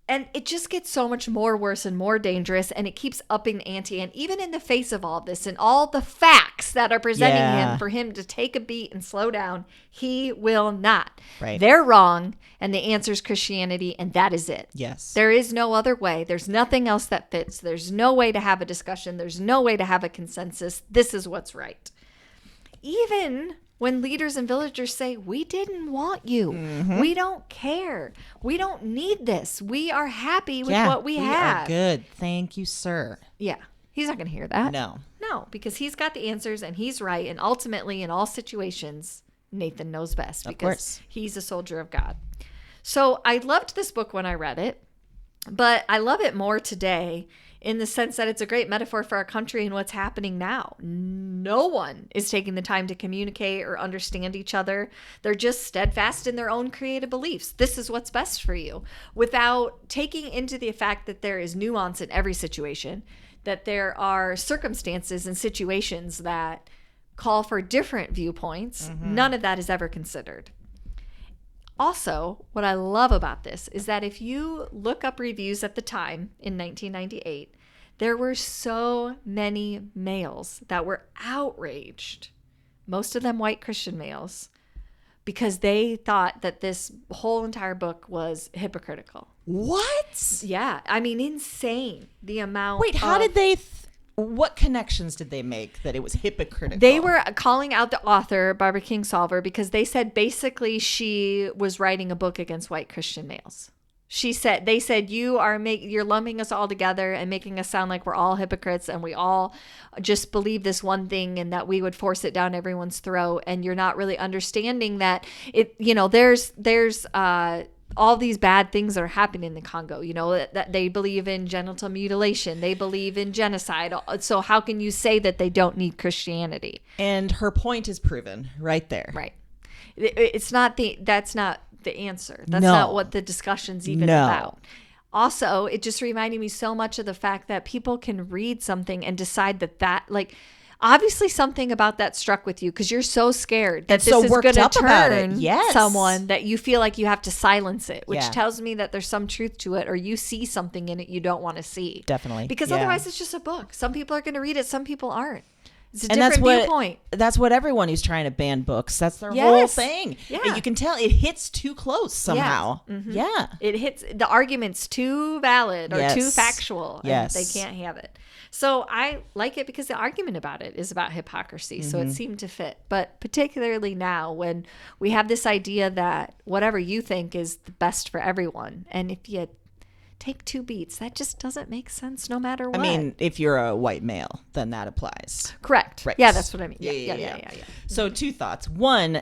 And it just gets so much more worse and more dangerous, and it keeps upping the ante. And even in the face of all this and all the facts that are presenting him for him to take a beat and slow down, he will not. Right. They're wrong, and the answer is Christianity, and that is it. Yes. There is no other way. There's nothing else that fits. There's no way to have a discussion. There's no way to have a consensus. This is what's right. Even when leaders and villagers say, we didn't want you. We don't care. We don't need this. We are happy with what we have. Are good. Thank you, sir. Yeah. He's not going to hear that. No, because he's got the answers and he's right. And ultimately, in all situations, Nathan knows best because he's a soldier of God. So I loved this book when I read it, but I love it more today in the sense that it's a great metaphor for our country and what's happening now. No one is taking the time to communicate or understand each other. They're just steadfast in their own creative beliefs. This is what's best for you, without taking into the fact that there is nuance in every situation, that there are circumstances and situations that call for different viewpoints. None of that is ever considered. Also, what I love about this is that if you look up reviews at the time in 1998, there were so many males that were outraged, most of them white Christian males, because they thought that this whole entire book was hypocritical. What? Yeah. I mean, insane. The amount. Wait, how did they... what connections did they make that it was hypocritical? They were calling out the author, Barbara Kingsolver, because they said basically she was writing a book against white Christian males. They said you're lumping us all together and making us sound like we're all hypocrites and we all just believe this one thing and that we would force it down everyone's throat, and you're not really understanding that there's all these bad things that are happening in the Congo, that they believe in genital mutilation. They believe in genocide. So how can you say that they don't need Christianity? And her point is proven right there. Right. That's not the answer. That's not what the discussion's even about. Also, it just reminded me so much of the fact that people can read something and decide that obviously something about that struck with you because you're so scared that this is going to turn someone that you feel like you have to silence it, which tells me that there's some truth to it, or you see something in it you don't want to see. Definitely. Because otherwise it's just a book. Some people are going to read it. Some people aren't. It's a different viewpoint. That's what everyone who's trying to ban books, that's their whole thing. Yeah. And you can tell it hits too close somehow. Yeah. It hits, the argument's too valid or too factual. And they can't have it. So I like it because the argument about it is about hypocrisy. So it seemed to fit. But particularly now when we have this idea that whatever you think is the best for everyone. And if you take two beats, that just doesn't make sense no matter what. I mean, if you're a white male, then that applies. Correct. Right. Yeah, that's what I mean. Yeah. So 2 thoughts. One,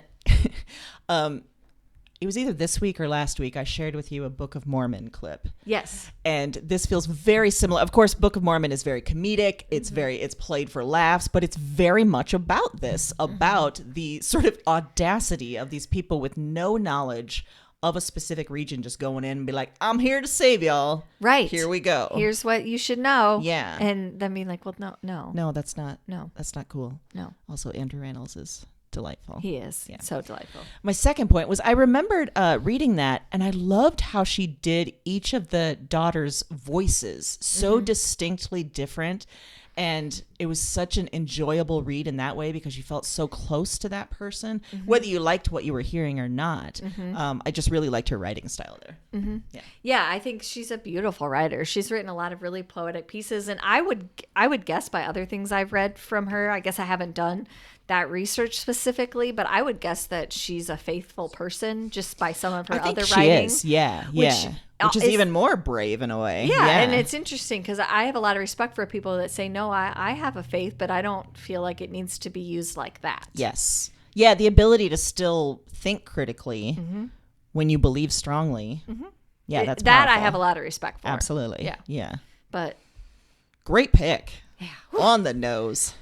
it was either this week or last week I shared with you a Book of Mormon clip. Yes. And this feels very similar. Of course, Book of Mormon is very comedic. It's it's played for laughs, but it's very much about this, about the sort of audacity of these people with no knowledge of a specific region just going in and be like, I'm here to save y'all. Right. Here we go. Here's what you should know. Yeah. And then being like, well, no. No, that's not. No. That's not cool. No. Also, Andrew Reynolds is delightful. He is. Yeah. So delightful. My second point was I remembered reading that, and I loved how she did each of the daughters' voices so distinctly different. And it was such an enjoyable read in that way because you felt so close to that person, whether you liked what you were hearing or not. I just really liked her writing style there. Yeah, I think she's a beautiful writer. She's written a lot of really poetic pieces, and I would guess by other things I've read from her. I guess I haven't done that research specifically, but I would guess that she's a faithful person just by some of her other writing. Is. Yeah. Which is even more brave in a way. Yeah, and it's interesting because I have a lot of respect for people that say, no, I have a faith, but I don't feel like it needs to be used like that. Yes. Yeah, the ability to still think critically when you believe strongly. Yeah, that's that powerful. I have a lot of respect for. Absolutely. Yeah. But great pick. Yeah. On the nose.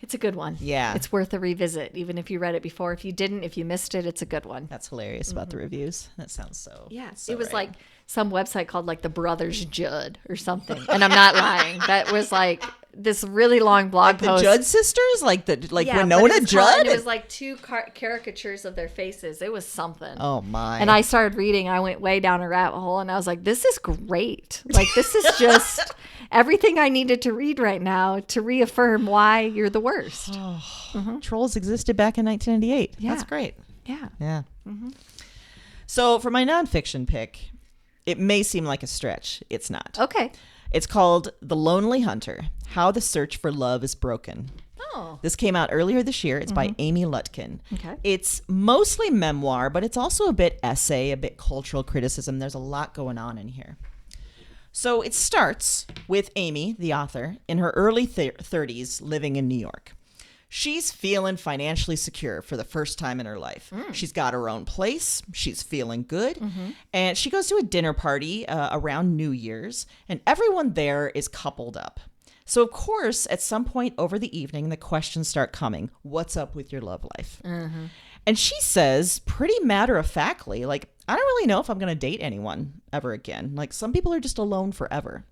It's a good one. Yeah. It's worth a revisit, even if you read it before. If you didn't, if you missed it, it's a good one. That's hilarious about the reviews. That sounds so. Yeah. So it was right. like some website called like the Brothers Judd or something. And I'm not lying. That was like this really long blog like post. The Judd sisters? Like Winona Judd? It was like two caricatures of their faces. It was something. Oh, my. And I started reading. I went way down a rabbit hole and I was like, this is great. Like, this is just everything I needed to read right now to reaffirm why you're the worst. Trolls existed back in 1998. Yeah. That's great. Yeah. Yeah. So for my nonfiction pick, it may seem like a stretch. It's not. Okay. It's called The Lonely Hunter, How the Search for Love is Broken. Oh. This came out earlier this year. It's by Amy Lutkin. Okay. It's mostly memoir, but it's also a bit essay, a bit cultural criticism. There's a lot going on in here. So it starts with Amy, the author, in her early 30s living in New York. She's feeling financially secure for the first time in her life. She's got her own place. She's feeling good. And she goes to a dinner party around New Year's, and everyone there is coupled up. So, of course, at some point over the evening, the questions start coming. What's up with your love life? And she says pretty matter-of-factly, like, I don't really know if I'm going to date anyone ever again. Like, some people are just alone forever.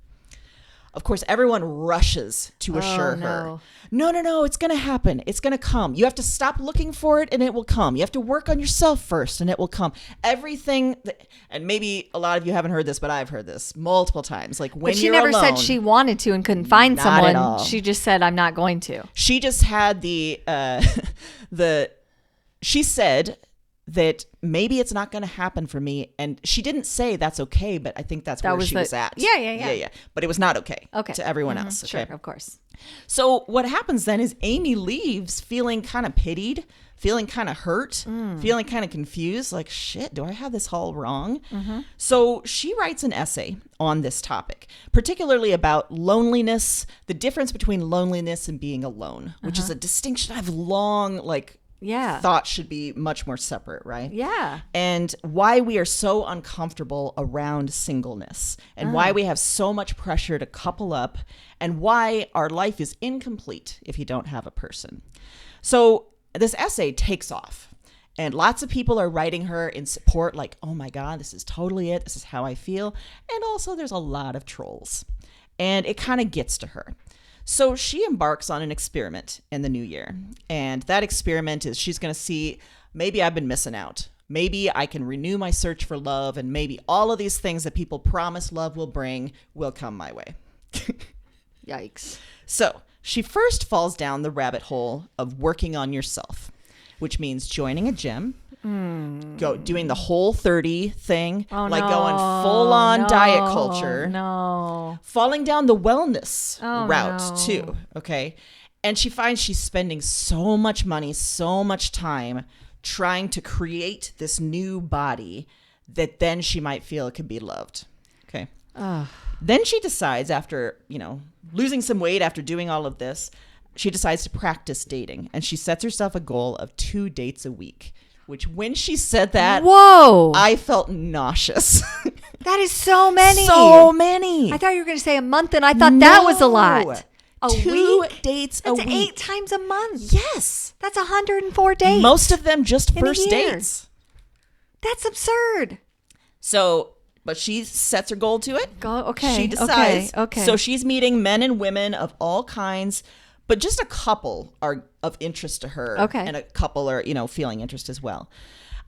Of course, everyone rushes to assure her. No, it's going to happen. It's going to come. You have to stop looking for it and it will come. You have to work on yourself first and it will come. Everything, and maybe a lot of you haven't heard this, but I've heard this multiple times. Like when she you're never alone, said she wanted to and couldn't find not someone. at all. She just said, I'm not going to. She just had she said that maybe it's not going to happen for me. And she didn't say that's okay, but I think that's where she was at. Yeah. But it was not okay, Okay. to everyone else. Okay? Sure, of course. So what happens then is Amy leaves feeling kind of pitied, feeling kind of hurt, feeling kind of confused. Like, shit, do I have this all wrong? So she writes an essay on this topic, particularly about loneliness, the difference between loneliness and being alone, which is a distinction I've long thought should be much more separate, right? Yeah. And why we are so uncomfortable around singleness and why we have so much pressure to couple up and why our life is incomplete if you don't have a person. So this essay takes off and lots of people are writing her in support like, oh my God, this is totally it. This is how I feel. And also there's a lot of trolls and it kind of gets to her. So she embarks on an experiment in the new year. And that experiment is she's going to see, maybe I've been missing out. Maybe I can renew my search for love. And maybe all of these things that people promise love will bring will come my way. Yikes. So she first falls down the rabbit hole of working on yourself, which means joining a gym, doing the Whole30 thing, going full on diet culture, falling down the wellness route too. Okay. And she finds she's spending so much money, so much time trying to create this new body that then she might feel it could be loved. Okay. Then she decides after, losing some weight after doing all of this, she decides to practice dating and she sets herself a goal of 2 dates a week. Which when she said that, whoa, I felt nauseous. That is so many. So many. I thought you were going to say a month, and I thought that was a lot. A 2 week? dates That's a week. 8 times a month. Yes. That's 104 days. Most of them just in first a year. dates. That's absurd. So, but she sets her goal to it. Okay. She decides. Okay. So she's meeting men and women of all kinds, but just a couple are of interest to her. Okay. And a couple are, feeling interest as well.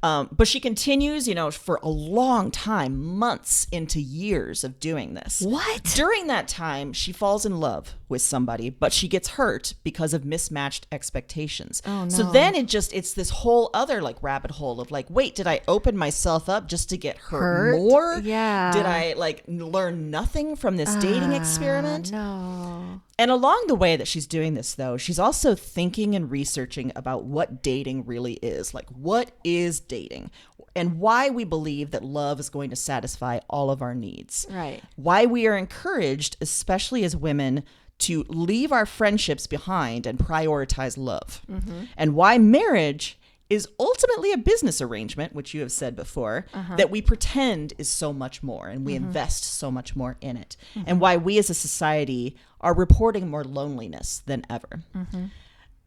But she continues, for a long time, months into years of doing this. What? During that time, she falls in love with somebody, but she gets hurt because of mismatched expectations. Oh, no. So then it's this whole other like rabbit hole of like, wait, did I open myself up just to get hurt more? Yeah. Did I like learn nothing from this dating experiment? No. And along the way that she's doing this, though, she's also thinking and researching about what dating really is. Like, what is dating? And why we believe that love is going to satisfy all of our needs. Right. Why we are encouraged, especially as women, to leave our friendships behind and prioritize love. Mm-hmm. And why marriage is ultimately a business arrangement, which you have said before, that we pretend is so much more and we invest so much more in it. And why we as a society are reporting more loneliness than ever.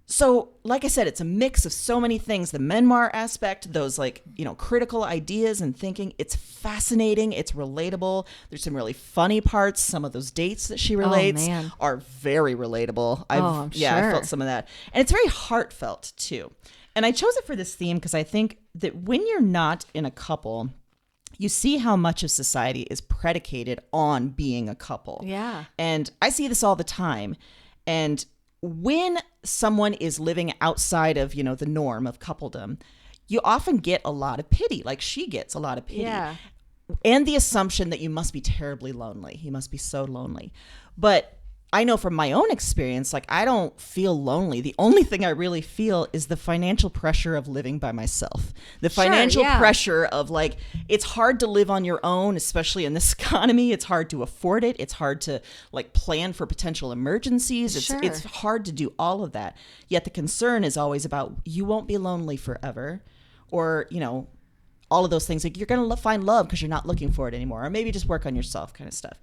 So, like I said, it's a mix of so many things. The Memoir aspect, those critical ideas and thinking. It's fascinating. It's relatable. There's some really funny parts. Some of those dates that she relates are very relatable. I'm sure. I felt some of that. And it's very heartfelt, too. And I chose it for this theme because I think that when you're not in a couple, you see how much of society is predicated on being a couple. Yeah. And I see this all the time. And when someone is living outside of, the norm of coupledom, you often get a lot of pity. Like she gets a lot of pity. Yeah. And the assumption that you must be terribly lonely. You must be so lonely. But I know from my own experience, like I don't feel lonely. The only thing I really feel is the financial pressure of living by myself. The financial pressure of like, it's hard to live on your own, especially in this economy. It's hard to afford it. It's hard to like plan for potential emergencies. It's hard to do all of that. Yet the concern is always about you won't be lonely forever, or, all of those things. Like you're going to find love because you're not looking for it anymore, or maybe just work on yourself kind of stuff.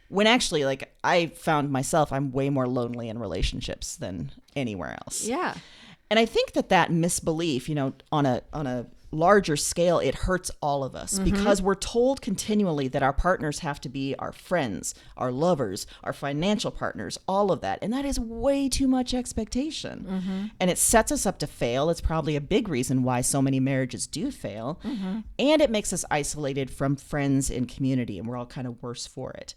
When actually, like, I found myself, I'm way more lonely in relationships than anywhere else. Yeah. And I think that misbelief, on a larger scale, it hurts all of us because we're told continually that our partners have to be our friends, our lovers, our financial partners, all of that. And that is way too much expectation. And it sets us up to fail. It's probably a big reason why so many marriages do fail. And it makes us isolated from friends and community, and we're all kind of worse for it.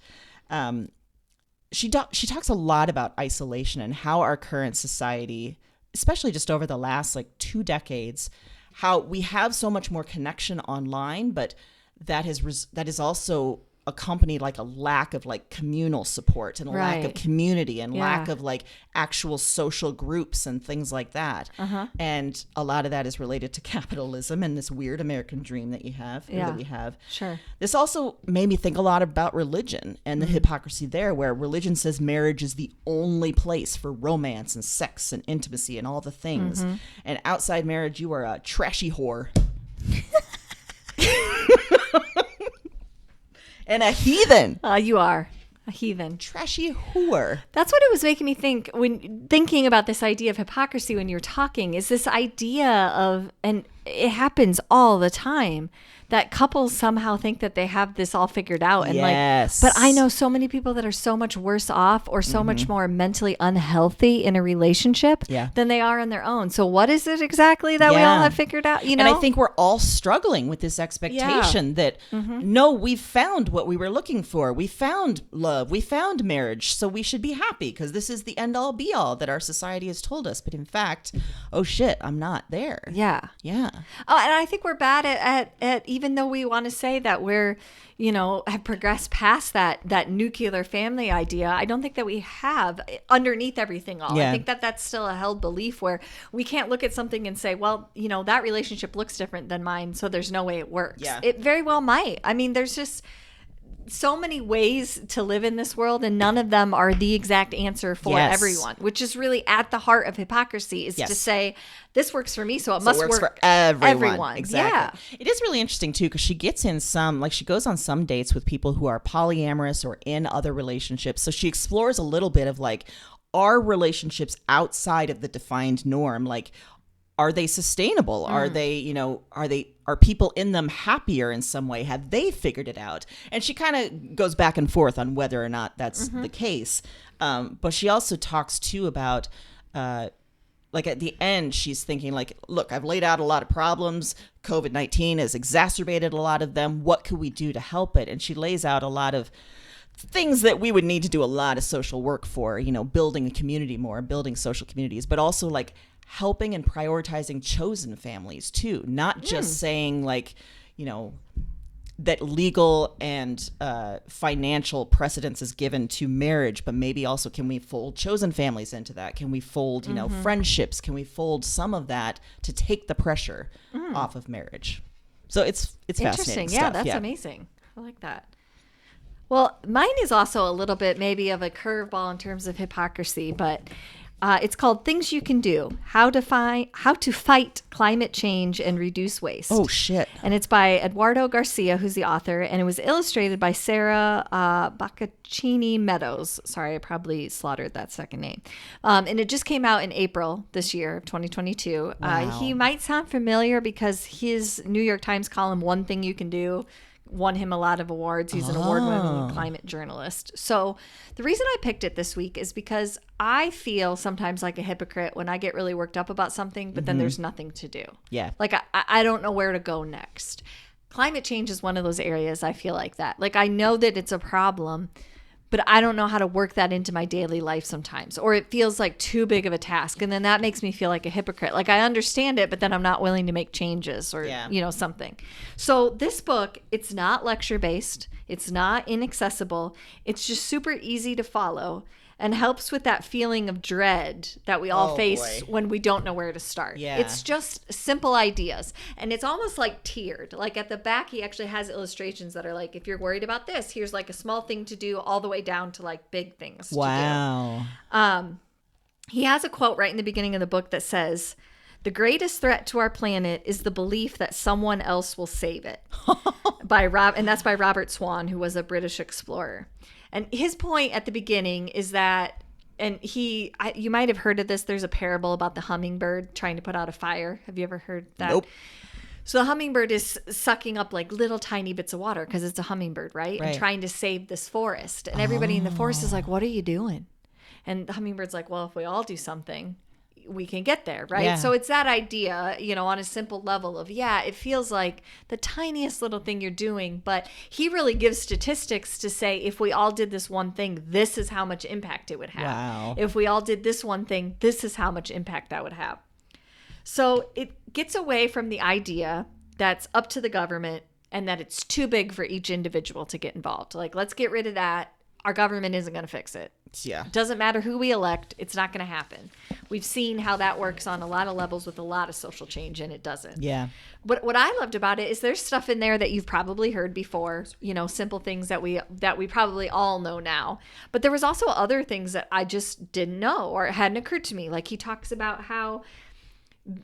She talks a lot about isolation and how our current society, especially just over the last 2 decades, how we have so much more connection online, but that is also accompanied like a lack of like communal support and a lack of community and lack of like actual social groups and things like that. And a lot of that is related to capitalism and this weird American dream that you have, or that we have. Sure. This also made me think a lot about religion and the hypocrisy there, where religion says marriage is the only place for romance and sex and intimacy and all the things. And outside marriage, you are a trashy whore. And a heathen. You are a heathen. Trashy whore. That's what it was making me think when thinking about this idea of hypocrisy when you're talking, is this idea of, and it happens all the time, that couples somehow think that they have this all figured out. And but I know so many people that are so much worse off or so much more mentally unhealthy in a relationship than they are on their own. So what is it exactly that we all have figured out? And I think we're all struggling with this expectation that no, we've found what we were looking for. We found love. We found marriage. So we should be happy because this is the end all be all that our society has told us. But in fact, oh shit, I'm not there. Yeah. Yeah. Oh, and I think we're bad at even though we want to say that we're, have progressed past that nuclear family idea, I don't think that we have underneath everything all. I think that that's still a held belief where we can't look at something and say, well, that relationship looks different than mine, so there's no way it works. Yeah. It very well might. I mean, there's just so many ways to live in this world, and none of them are the exact answer for everyone, which is really at the heart of hypocrisy, is to say, this works for me, so it must work for everyone. Exactly. Yeah. It is really interesting too, because she gets in she goes on some dates with people who are polyamorous or in other relationships. So she explores a little bit of like, are relationships outside of the defined norm? Like, are they sustainable? Are they, are people in them happier in some way? Have they figured it out? And she kind of goes back and forth on whether or not that's the case. But she also talks too about like at the end, she's thinking like, look, I've laid out a lot of problems. COVID-19 has exacerbated a lot of them. What could we do to help it? And she lays out a lot of things that we would need to do a lot of social work for, you know, building a community more, building social communities, but also like helping and prioritizing chosen families too. Not just saying like, you know, that legal and financial precedence is given to marriage, but maybe also can we fold chosen families into that? Can we fold, you know, friendships? Can we fold some of that to take the pressure off of marriage? So it's fascinating stuff. Yeah, that's amazing. I like that. Well, mine is also a little bit maybe of a curveball in terms of hypocrisy, but it's called Things You Can Do, How to Fight Climate Change and Reduce Waste. Oh, shit. And it's by Eduardo Garcia, who's the author, and it was illustrated by Sarah Boccaccini Meadows. Sorry, I probably slaughtered that second name. And it just came out in April this year of 2022. Wow. He might sound familiar because his New York Times column, One Thing You Can Do, won him a lot of awards. He's an award-winning climate journalist. So the reason I picked it this week is because I feel sometimes like a hypocrite when I get really worked up about something, but then there's nothing to do. Yeah. Like I don't know where to go next. Climate change is one of those areas I feel like that. Like I know that it's a problem, but I don't know how to work that into my daily life sometimes, or it feels like too big of a task. And then that makes me feel like a hypocrite. Like I understand it, but then I'm not willing to make changes or, you know, something. So this book, it's not lecture based. It's not inaccessible. It's just super easy to follow and helps with that feeling of dread that we all face when we don't know where to start. Yeah. It's just simple ideas. And it's almost like tiered. Like at the back, he actually has illustrations that are like, if you're worried about this, here's like a small thing to do all the way down to like big things to do. He has a quote right in the beginning of the book that says, "The greatest threat to our planet is the belief that someone else will save it." And that's by Robert Swan, who was a British explorer. And his point at the beginning is that, and you might have heard of this, there's a parable about the hummingbird trying to put out a fire. Have you ever heard that? Nope. So the hummingbird is sucking up like little tiny bits of water because it's a hummingbird, right? And trying to save this forest. And everybody in the forest is like, what are you doing? And the hummingbird's like, well, if we all do something, we can get there, right? Yeah. So it's that idea, you know, on a simple level of, it feels like the tiniest little thing you're doing, but he really gives statistics to say, if we all did this one thing, this is how much impact it would have. Wow. If we all did this one thing, this is how much impact that would have. So it gets away from the idea that's up to the government and that it's too big for each individual to get involved. Like, let's get rid of that. Our government isn't going to fix it. Yeah. Doesn't matter who we elect. It's not going to happen. We've seen how that works on a lot of levels with a lot of social change, and it doesn't. Yeah. But what I loved about it is there's stuff in there that you've probably heard before, you know, simple things that we probably all know now. But there was also other things that I just didn't know or it hadn't occurred to me. Like he talks about how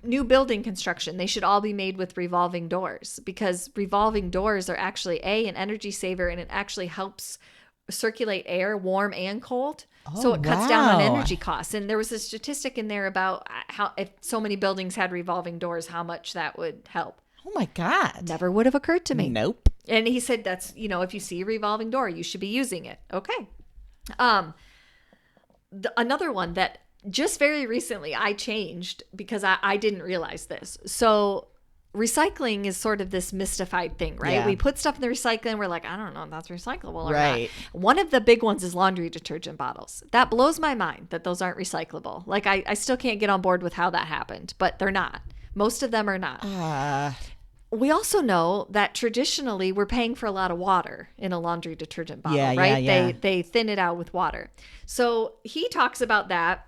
new building construction, they should all be made with revolving doors because revolving doors are actually an energy saver, and it actually helps circulate air, warm and cold. So it cuts down on energy costs. And there was a statistic in there about how if so many buildings had revolving doors, how much that would help. Oh my God. Never would have occurred to me. Nope. And he said that's, you know, if you see a revolving door, you should be using it. Okay. Another one that just very recently I changed because I didn't realize this. So recycling is sort of this mystified thing, right? Yeah. We put stuff in the recycling. We're like, I don't know if that's recyclable or not. One of the big ones is laundry detergent bottles. That blows my mind that those aren't recyclable. Like I still can't get on board with how that happened, but they're not. Most of them are not. We also know that traditionally we're paying for a lot of water in a laundry detergent bottle, right? Yeah. They thin it out with water. So he talks about that,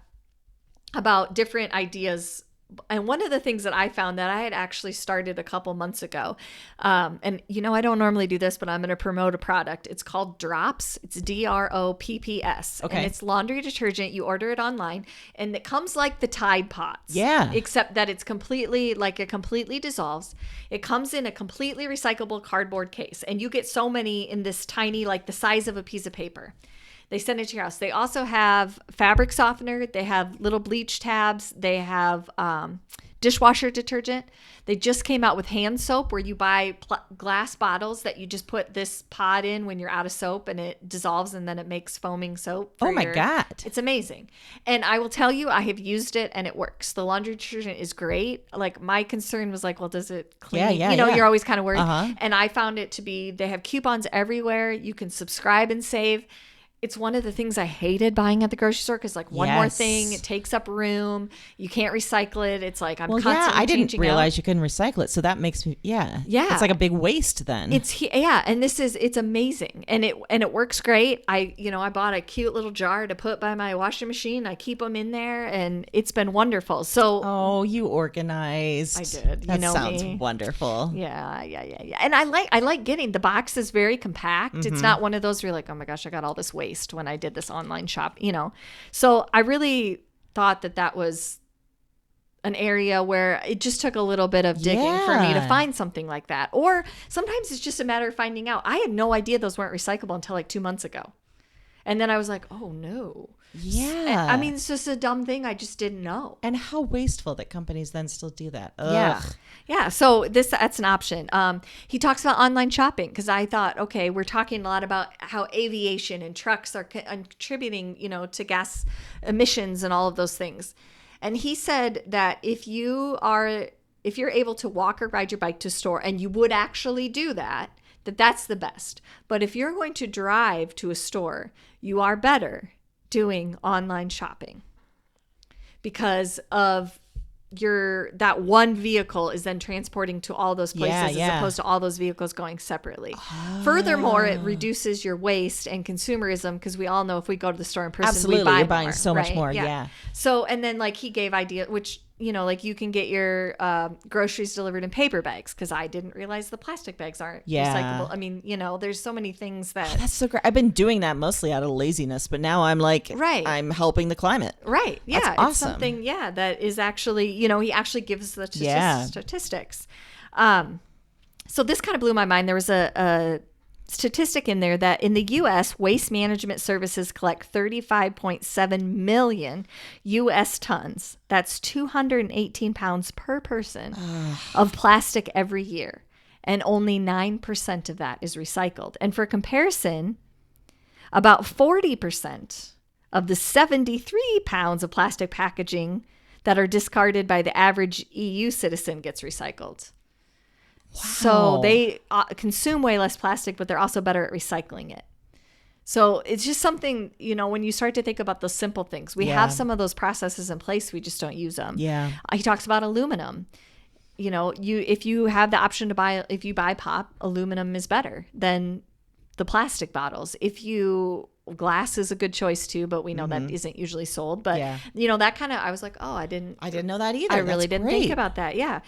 about different ideas. And one of the things that I found that I had actually started a couple months ago, and you know, I don't normally do this, but I'm going to promote a product. It's called Drops. It's DROPPS. Okay. And it's laundry detergent. You order it online and it comes like the Tide Pods. Yeah. Except that it's completely, like it completely dissolves. It comes in a completely recyclable cardboard case and you get so many in this tiny, like the size of a piece of paper. They send it to your house. They also have fabric softener. They have little bleach tabs. They have dishwasher detergent. They just came out with hand soap where you buy glass bottles that you just put this pod in when you're out of soap and it dissolves and then it makes foaming soap. Oh my God. It's amazing. And I will tell you, I have used it and it works. The laundry detergent is great. Like my concern was like, well, does it clean? Yeah, you're always kind of worried. And I found it to be, they have coupons everywhere. You can subscribe and save. It's one of the things I hated buying at the grocery store because, like, one more thing, it takes up room. You can't recycle it. It's like I'm constantly I didn't changing realize out. you couldn't recycle it, so that makes me yeah. It's like a big waste then. And it's amazing, and it works great. I bought a cute little jar to put by my washing machine. I keep them in there, and it's been wonderful. So you organized. I did. That sounds wonderful. Yeah. And I like getting the box is very compact. It's not one of those where you're like, oh my gosh, I got all this waste when I did this online shop, So I really thought that was an area where it just took a little bit of digging for me to find something like that. Or sometimes it's just a matter of finding out. I had no idea those weren't recyclable until like 2 months ago. And then I was like, oh no. Yeah. I mean, it's just a dumb thing I just didn't know. And how wasteful that companies then still do that. Ugh. Yeah. Yeah. So that's an option. He talks about online shopping because I thought, okay, we're talking a lot about how aviation and trucks are contributing, to gas emissions and all of those things. And he said that if you're able to walk or ride your bike to a store, and you would actually do that's the best. But if you're going to drive to a store, you are better doing online shopping because of that one vehicle is then transporting to all those places as opposed to all those vehicles going separately. Furthermore, it reduces your waste and consumerism because we all know if we go to the store in person, we buy you're buying more, so much more. So, and then like he gave idea, which like you can get your groceries delivered in paper bags because I didn't realize the plastic bags aren't recyclable. I mean, there's so many things that. That's so great. I've been doing that mostly out of laziness, but now I'm like, I'm helping the climate. Right. Yeah. That's awesome. It's something, that is actually, he actually gives the statistics. So this kind of blew my mind. There was a statistic in there that in the U.S., waste management services collect 35.7 million U.S. tons. That's 218 pounds per person of plastic every year. And only 9% of that is recycled. And for comparison, about 40% of the 73 pounds of plastic packaging that are discarded by the average EU citizen gets recycled. Wow. So they consume way less plastic, but they're also better at recycling it. So it's just something, when you start to think about those simple things, we have some of those processes in place. We just don't use them. Yeah. He talks about aluminum. If you have the option to if you buy pop, aluminum is better than the plastic bottles. Glass is a good choice too, but we know that isn't usually sold. But that kind of, I was like, oh, I didn't know that either. I really didn't think about that. Yeah.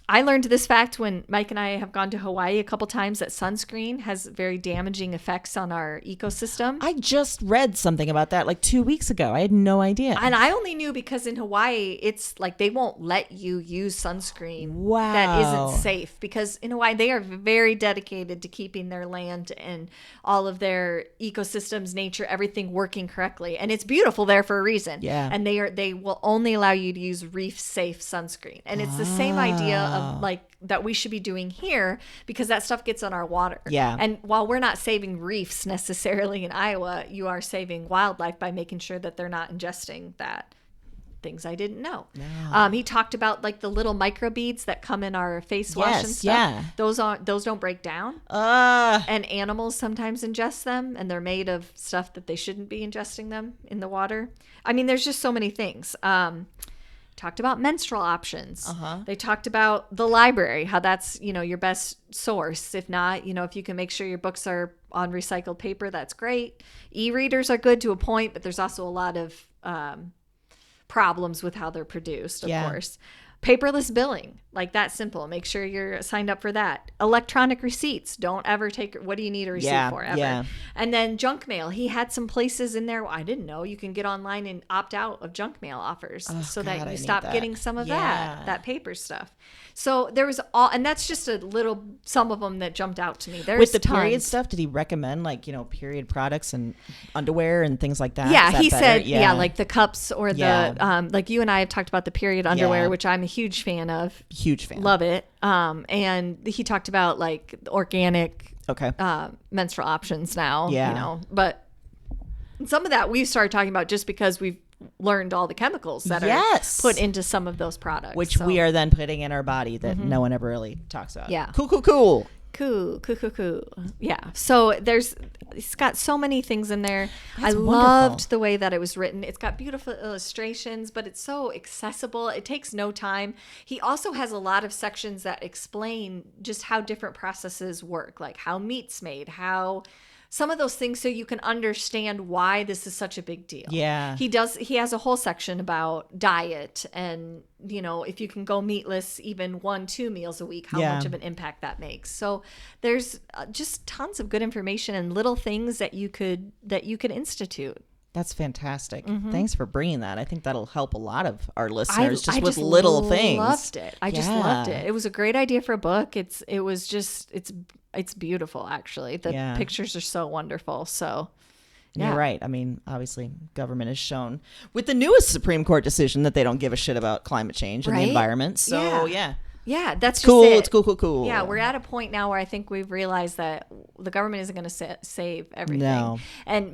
I learned this fact when Mike and I have gone to Hawaii a couple times that sunscreen has very damaging effects on our ecosystem. I just read something about that like 2 weeks ago. I had no idea. And I only knew because in Hawaii, it's like they won't let you use sunscreen that isn't safe because in Hawaii, they are very dedicated to keeping their land and all of their ecosystems, nature, everything working correctly. And it's beautiful there for a reason. Yeah. And they will only allow you to use reef safe sunscreen. And it's the same idea of like that we should be doing here because that stuff gets on our water. Yeah. And while we're not saving reefs necessarily in Iowa, you are saving wildlife by making sure that they're not ingesting that. Things I didn't know. No. He talked about like the little microbeads that come in our face wash and stuff. Yeah. Those don't break down. And animals sometimes ingest them and they're made of stuff that they shouldn't be ingesting them in the water. I mean, there's just so many things. Talked about menstrual options. They talked about the library, how that's, your best source. If not, if you can make sure your books are on recycled paper, that's great. E-readers are good to a point, but there's also a lot of problems with how they're produced, of course. Paperless billing. Like that simple. Make sure you're signed up for that. Electronic receipts. Don't ever take. What do you need a receipt for ever? Yeah. And then junk mail. He had some places in there. I didn't know you can get online and opt out of junk mail offers that you stop getting some of that paper stuff. So there was and that's just some of them that jumped out to me. There's with the period stuff. Did he recommend like period products and underwear and things like that? Yeah, he said like the cups or the like you and I have talked about the period underwear, which I'm a huge fan of. Huge fan. Love it. And he talked about like organic menstrual options now. Yeah. But some of that we've started talking about just because we've learned all the chemicals that are put into some of those products, which we are then putting in our body that no one ever really talks about. Yeah. Cool. Yeah. So it's got so many things in there. That's loved the way that it was written. It's got beautiful illustrations, but it's so accessible. It takes no time. He also has a lot of sections that explain just how different processes work, like how meat's made, how some of those things, so you can understand why this is such a big deal. Yeah. He has a whole section about diet and, if you can go meatless even 1-2 meals a week, how much of an impact that makes. So there's just tons of good information and little things that you could institute. That's fantastic. Thanks for bringing that. I think that'll help a lot of our listeners with little things. I just loved it. It was a great idea for a book. It's beautiful, actually. The pictures are so wonderful. So you're right. I mean, obviously, government has shown with the newest Supreme Court decision that they don't give a shit about climate change and the environment. So yeah, that's just cool. it. It's cool. Yeah, we're at a point now where I think we've realized that the government isn't going to save everything. No.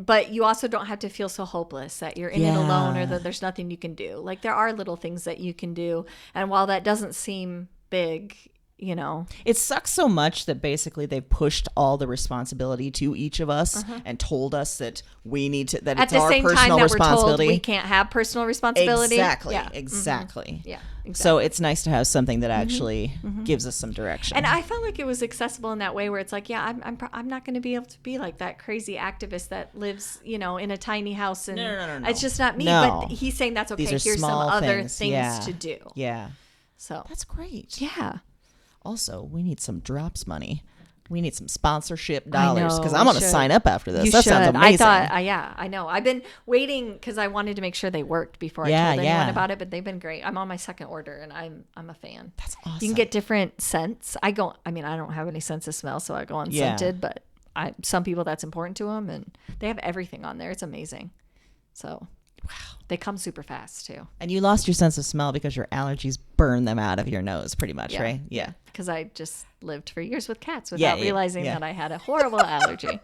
But you also don't have to feel so hopeless that you're in it alone or that there's nothing you can do. Like there are little things that you can do, and while that doesn't seem big, it sucks so much that basically they've pushed all the responsibility to each of us and told us that we need to it's our personal responsibility. At the same time that we're told we can't have personal responsibility. Exactly. Yeah. Exactly. Yeah. Exactly. So it's nice to have something that actually gives us some direction. And I felt like it was accessible in that way where it's like, I'm not going to be able to be like that crazy activist that lives, in a tiny house. And no. It's just not me. No. But he's saying that's okay. These are Here's small some other things to do. Yeah. So that's great. Yeah. Also, we need some drops money. We need some sponsorship dollars because I'm going to sign up after this. That sounds amazing. I know. I've been waiting because I wanted to make sure they worked before I told anyone about it, but they've been great. I'm on my second order and I'm a fan. That's awesome. You can get different scents. I don't have any sense of smell, so I go unscented, but some people that's important to them, and they have everything on there. It's amazing. So wow. They come super fast too. And you lost your sense of smell because your allergies burn them out of your nose pretty much, right? Yeah. Because I just lived for years with cats without realizing that I had a horrible allergy.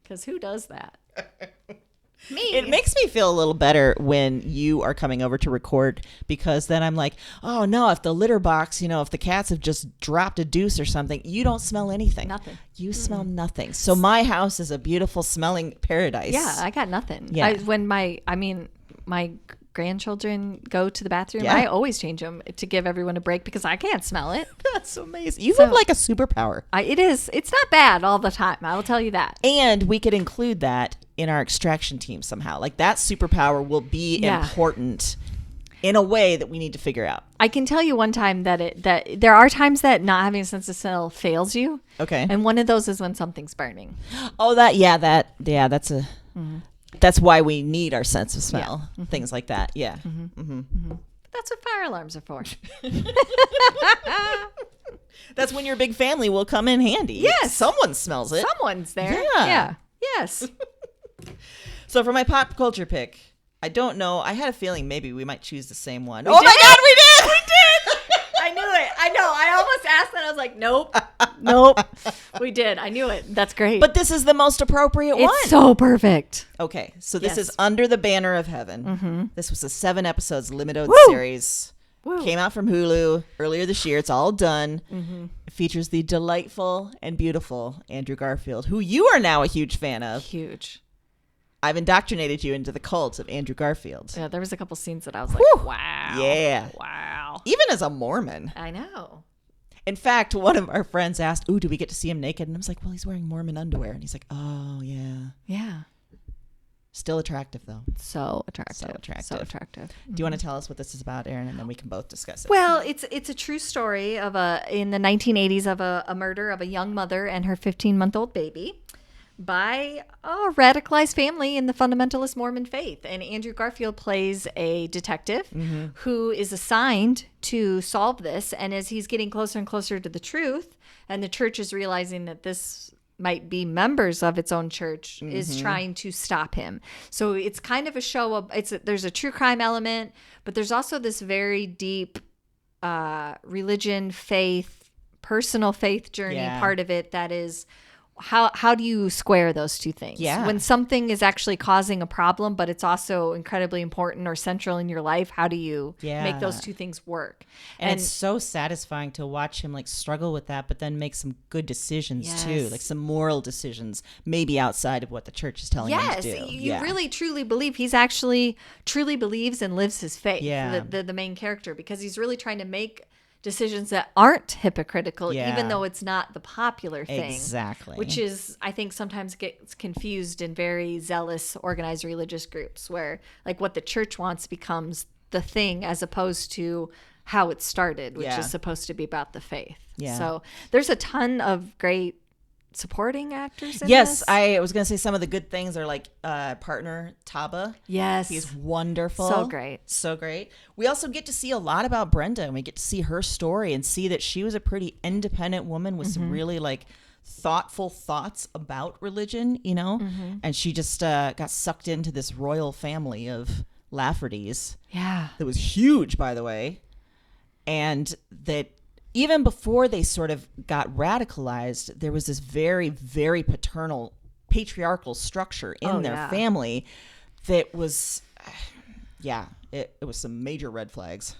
Because who does that? Me. It makes me feel a little better when you are coming over to record because then I'm like, oh no, if the litter box, if the cats have just dropped a deuce or something, you don't smell anything. Nothing. You smell nothing. So my house is a beautiful smelling paradise. Yeah, I got nothing. Yeah. When my grandchildren go to the bathroom, I always change them to give everyone a break because I can't smell it. That's amazing. You have like a superpower. It is. It's not bad all the time. I will tell you that. And we could include that in our extraction team somehow. Like that superpower will be important in a way that we need to figure out. I can tell you one time that there are times that not having a sense of smell fails you. Okay. And one of those is when something's burning. Oh, that's a... Mm-hmm. That's why we need our sense of smell. Yeah. Things like that. Yeah. But that's what fire alarms are for. That's when your big family will come in handy. Yes. Someone smells it. Someone's there. Yeah. Yes. So for my pop culture pick, I don't know. I had a feeling maybe we might choose the same one. My God, we did. We did. I knew it. I know. I almost asked that. I was like, nope. We did. I knew it. That's great. But this is the most appropriate one. It's so perfect. Okay. So this is Under the Banner of Heaven. This was a 7 episodes limited series. Woo. Came out from Hulu earlier this year. It's all done. It features the delightful and beautiful Andrew Garfield, who you are now a huge fan of. Huge. I've indoctrinated you into the cult of Andrew Garfield. Yeah, there was a couple scenes that I was like, wow. Yeah. Wow. Even as a Mormon. I know. In fact, one of our friends asked, ooh, do we get to see him naked? And I was like, well, he's wearing Mormon underwear. And he's like, oh, yeah. Yeah. Still attractive, though. So attractive. So attractive. So attractive. Do you want to tell us what this is about, Erin, and then we can both discuss it? Well, it's a true story of in the 1980s of a murder of a young mother and her 15-month-old baby by a radicalized family in the fundamentalist Mormon faith. And Andrew Garfield plays a detective who is assigned to solve this. And as he's getting closer and closer to the truth, and the church is realizing that this might be members of its own church, is trying to stop him. So it's kind of a show of, there's a true crime element, but there's also this very deep religion, faith, personal faith journey part of it that is, how do you square those two things? Yeah. When something is actually causing a problem, but it's also incredibly important or central in your life, how do you make those two things work? And it's so satisfying to watch him like struggle with that, but then make some good decisions too, like some moral decisions, maybe outside of what the church is telling him to do. Yes, you really truly believe he's actually truly believes and lives his faith. The main character, because he's really trying to make decisions that aren't hypocritical, even though it's not the popular thing. Exactly. Which is, I think, sometimes gets confused in very zealous, organized religious groups where, like, what the church wants becomes the thing as opposed to how it started, which is supposed to be about the faith. Yeah. So there's a ton of great supporting actors in this. I was gonna say some of the good things are like partner Taba. Yes, he's wonderful, so great. We also get to see a lot about Brenda, and we get to see her story and see that she was a pretty independent woman with some really like thoughtful thoughts about religion, you know. And she just got sucked into this royal family of Laffertys that was huge, by the way, and that even before they sort of got radicalized, there was this very, very patriarchal structure in their family that was, it was some major red flags.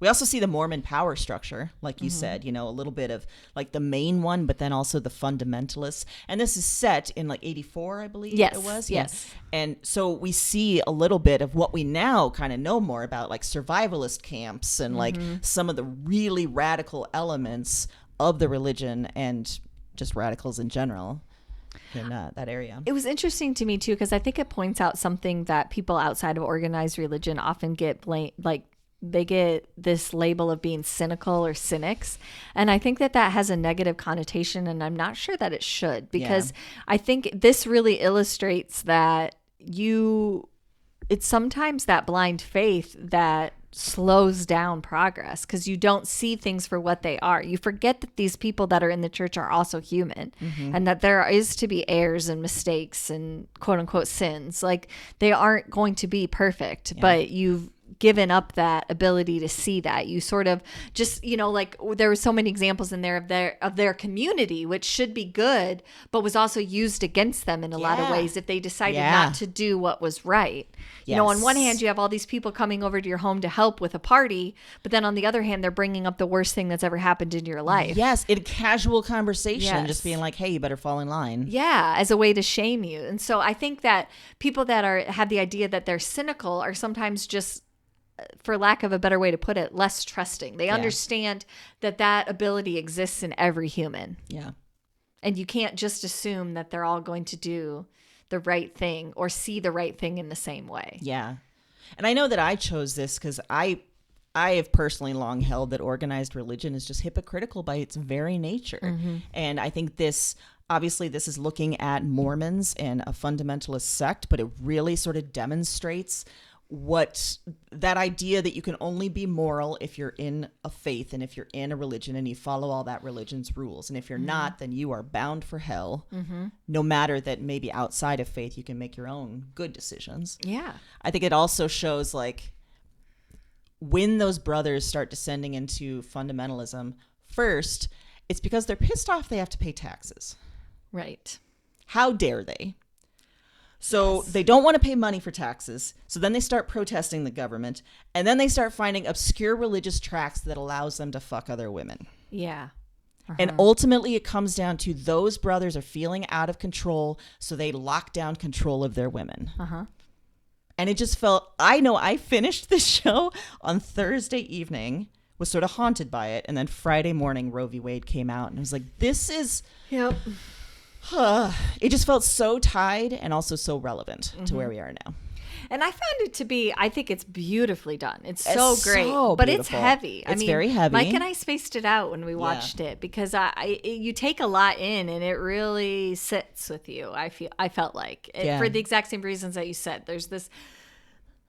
We also see the Mormon power structure, like you said, you know, a little bit of like the main one, but then also the fundamentalists. And this is set in like 84, I believe it was. Yes. And so we see a little bit of what we now kind of know more about, like survivalist camps and like some of the really radical elements of the religion and just radicals in general in that area. It was interesting to me too, because I think it points out something that people outside of organized religion often get blamed, like they get this label of being cynical or cynics. And I think that has a negative connotation, and I'm not sure that it should, because I think this really illustrates that it's sometimes that blind faith that slows down progress, because you don't see things for what they are. You forget that these people that are in the church are also human, and that there is to be errors and mistakes and quote unquote sins. Like, they aren't going to be perfect, but you've given up that ability to see that. You sort of just, you know, like there were so many examples in there of their community, which should be good, but was also used against them in a lot of ways if they decided not to do what was right. You know, on one hand, you have all these people coming over to your home to help with a party, but then on the other hand, they're bringing up the worst thing that's ever happened in your life. Yes, in casual conversation, just being like, hey, you better fall in line. Yeah, as a way to shame you. And so I think that people that have the idea that they're cynical are sometimes just, for lack of a better way to put it, less trusting. They understand that ability exists in every human. Yeah. And you can't just assume that they're all going to do the right thing or see the right thing in the same way. Yeah. And I know that I chose this because I have personally long held that organized religion is just hypocritical by its very nature. And I think obviously this is looking at Mormons and a fundamentalist sect, but it really sort of demonstrates what that idea that you can only be moral if you're in a faith and if you're in a religion and you follow all that religion's rules. And if you're not, then you are bound for hell, no matter that maybe outside of faith, you can make your own good decisions. Yeah. I think it also shows like when those brothers start descending into fundamentalism, first, it's because they're pissed off they have to pay taxes. Right. How dare they? So they don't want to pay money for taxes. So then they start protesting the government. And then they start finding obscure religious tracts that allows them to fuck other women. Yeah. And ultimately it comes down to those brothers are feeling out of control. So they lock down control of their women. And it just felt, I finished this show on Thursday evening, was sort of haunted by it. And then Friday morning, Roe v. Wade came out. And I was like, this is... Yep. It just felt so tied and also so relevant to where we are now. And I found it to be, I think it's beautifully done. It's so great, so but it's beautiful. heavy. It's very heavy. Mike and I spaced it out when we watched it because you take a lot in and it really sits with you. I felt like for the exact same reasons that you said. There's this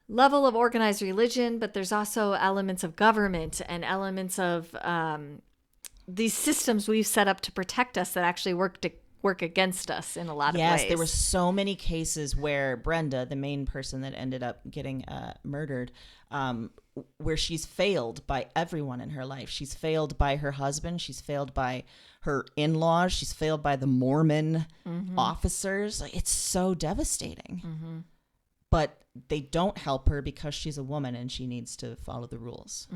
level of organized religion, but there's also elements of government and elements of these systems we've set up to protect us that actually work against us in a lot of ways. Yes, there were so many cases where Brenda, the main person that ended up getting murdered, where she's failed by everyone in her life. She's failed by her husband. She's failed by her in-laws. She's failed by the Mormon officers. It's so devastating. But they don't help her because she's a woman and she needs to follow the rules.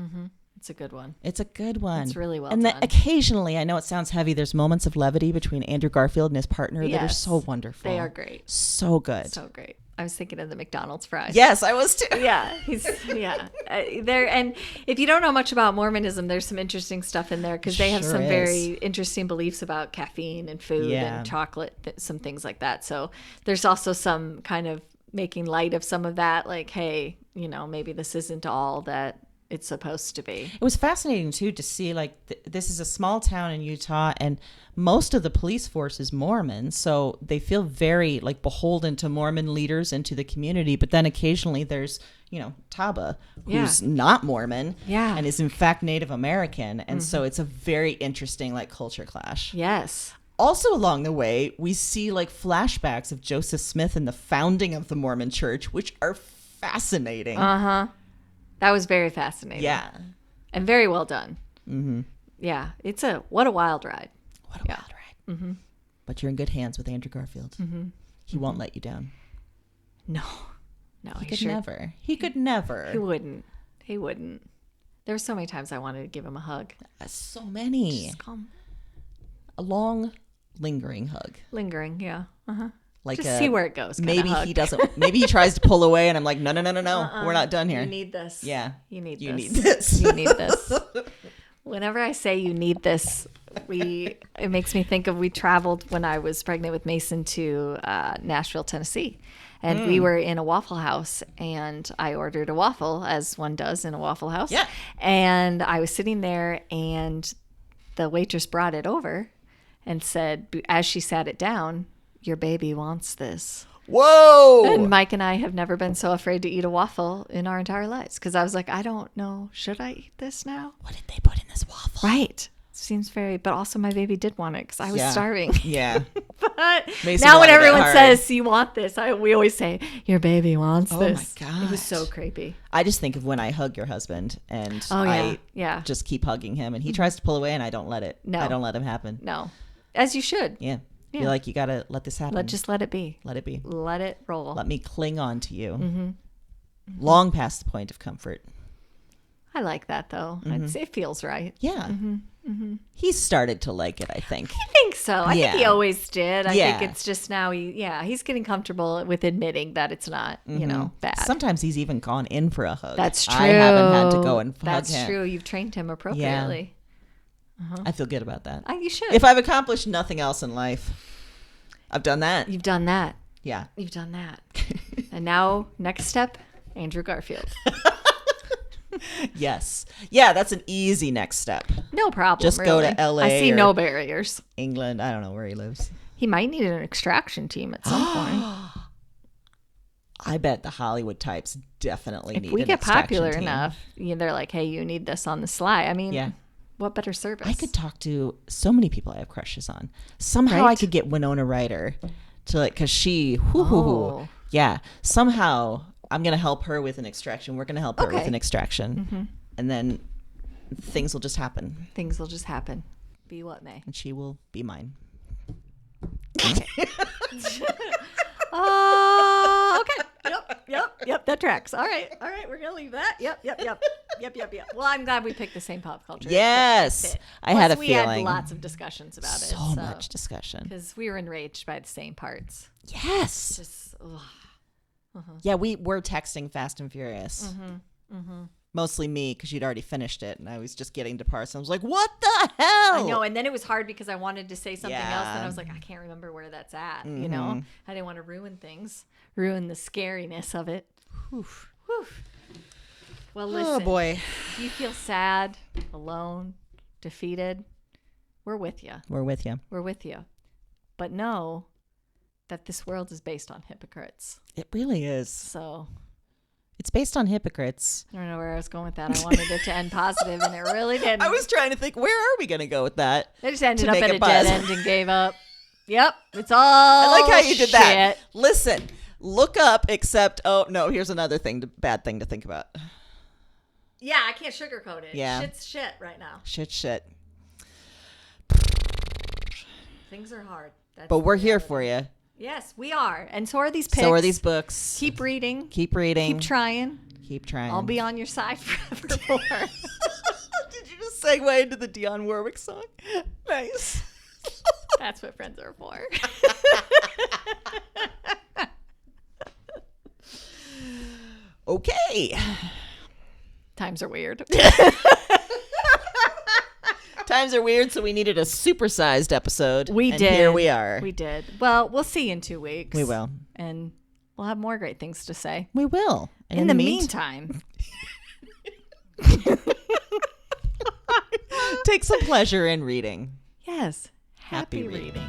It's a good one. It's a good one. It's really well done. And then occasionally, I know it sounds heavy, there's moments of levity between Andrew Garfield and his partner that are so wonderful. They are great. So good. So great. I was thinking of the McDonald's fries. Yes, I was too. Yeah, there. And if you don't know much about Mormonism, there's some interesting stuff in there because they have some very interesting beliefs about caffeine and food and chocolate, some things like that. So there's also some kind of making light of some of that, like, hey, maybe this isn't all that it's supposed to be. It was fascinating too to see this is a small town in Utah and most of the police force is Mormon, so they feel very beholden to Mormon leaders and to the community. But then occasionally there's Taba, who's not Mormon and is in fact Native American, and so it's a very interesting culture clash. Yes. Also along the way, we see flashbacks of Joseph Smith and the founding of the Mormon Church, which are fascinating. That was very fascinating. Yeah. And very well done. Yeah. What a wild ride. What a wild ride. But you're in good hands with Andrew Garfield. He won't let you down. No. He could never. He could never. He wouldn't. There were so many times I wanted to give him a hug. So many. Just calm. A long, lingering hug. Lingering, yeah. Just see where it goes. Maybe he doesn't. Maybe he tries to pull away, and I'm like, no, we're not done here. You need this. Yeah, you need this. You need this. Whenever I say you need this, it makes me think of we traveled when I was pregnant with Mason to Nashville, Tennessee, and we were in a Waffle House, and I ordered a waffle, as one does in a Waffle House. Yeah, and I was sitting there, and the waitress brought it over, and said, as she sat it down, "Your baby wants this." Whoa! And Mike and I have never been so afraid to eat a waffle in our entire lives because I was like, I don't know, should I eat this now? What did they put in this waffle? Right. Seems but also my baby did want it because I was starving. Yeah. But now when everyone says you want this, we always say, your baby wants this. Oh my God. It was so creepy. I just think of when I hug your husband and I just keep hugging him and he tries to pull away and I don't let it. I don't let him happen. No. As you should. Yeah. You're like, you got to let this happen. Just let it be. Let it be. Let it roll. Let me cling on to you. Long past the point of comfort. I like that, though. It feels right. Yeah. He started to like it, I think. I think so. I think he always did. I think it's just now he's getting comfortable with admitting that it's not, bad. Sometimes he's even gone in for a hug. That's true. I haven't had to go and hug him. That's true. You've trained him appropriately. I feel good about that. You should. If I've accomplished nothing else in life, I've done that. You've done that. Yeah. You've done that. And now, next step, Andrew Garfield. Yes. Yeah, that's an easy next step. No problem. Just go to LA. I see no barriers. England. I don't know where he lives. He might need an extraction team at some point. I bet the Hollywood types definitely need an extraction team. If we get popular enough, they're like, hey, you need this on the sly. I mean, what better service? I could talk to so many people I have crushes on. Somehow I could get Winona Ryder to because she, somehow I'm going to help her with an extraction. We're going to help her with an extraction. And then things will just happen. Things will just happen. Be what may. And she will be mine. Okay. Yep. That tracks. All right. We're gonna leave that. Yep. Well, I'm glad we picked the same pop culture. Yes, I had a feeling. We had lots of discussions about it. So much discussion because we were enraged by the same parts. Yes. Just. Yeah, we were texting Fast and Furious. Mostly me, because you'd already finished it, and I was just getting to parts. I was like, what the hell? I know, and then it was hard because I wanted to say something else, and I was like, I can't remember where that's at, you know? I didn't want to ruin things, ruin the scariness of it. Whew. Whew. Well, listen. Oh, boy. If you feel sad, alone, defeated, we're with you. We're with you. We're with you. But know that this world is based on hypocrites. It really is. So... It's based on hypocrites. I don't know where I was going with that. I wanted it to end positive, and it really didn't. I was trying to think, where are we going to go with that? They just ended up at a dead end and gave up. Yep, it's all I like how you did shit. that. Listen, look up, except, oh, no, here's another bad thing to think about. Yeah, I can't sugarcoat it. Yeah. Shit's shit right now. Shit. Things are hard. But we're here for you. Yes, we are. And so are these picks. So are these books. Keep reading. Keep reading. Keep trying. Keep trying. I'll be on your side forevermore. Did you just segue into the Dionne Warwick song? Nice. That's what friends are for. Okay. Times are weird. Times are weird, so we needed a supersized episode. We did. Here we are. We did. Well, we'll see you in 2 weeks. We will. And we'll have more great things to say. We will. And in the meantime. Take some pleasure in reading. Yes. Happy reading.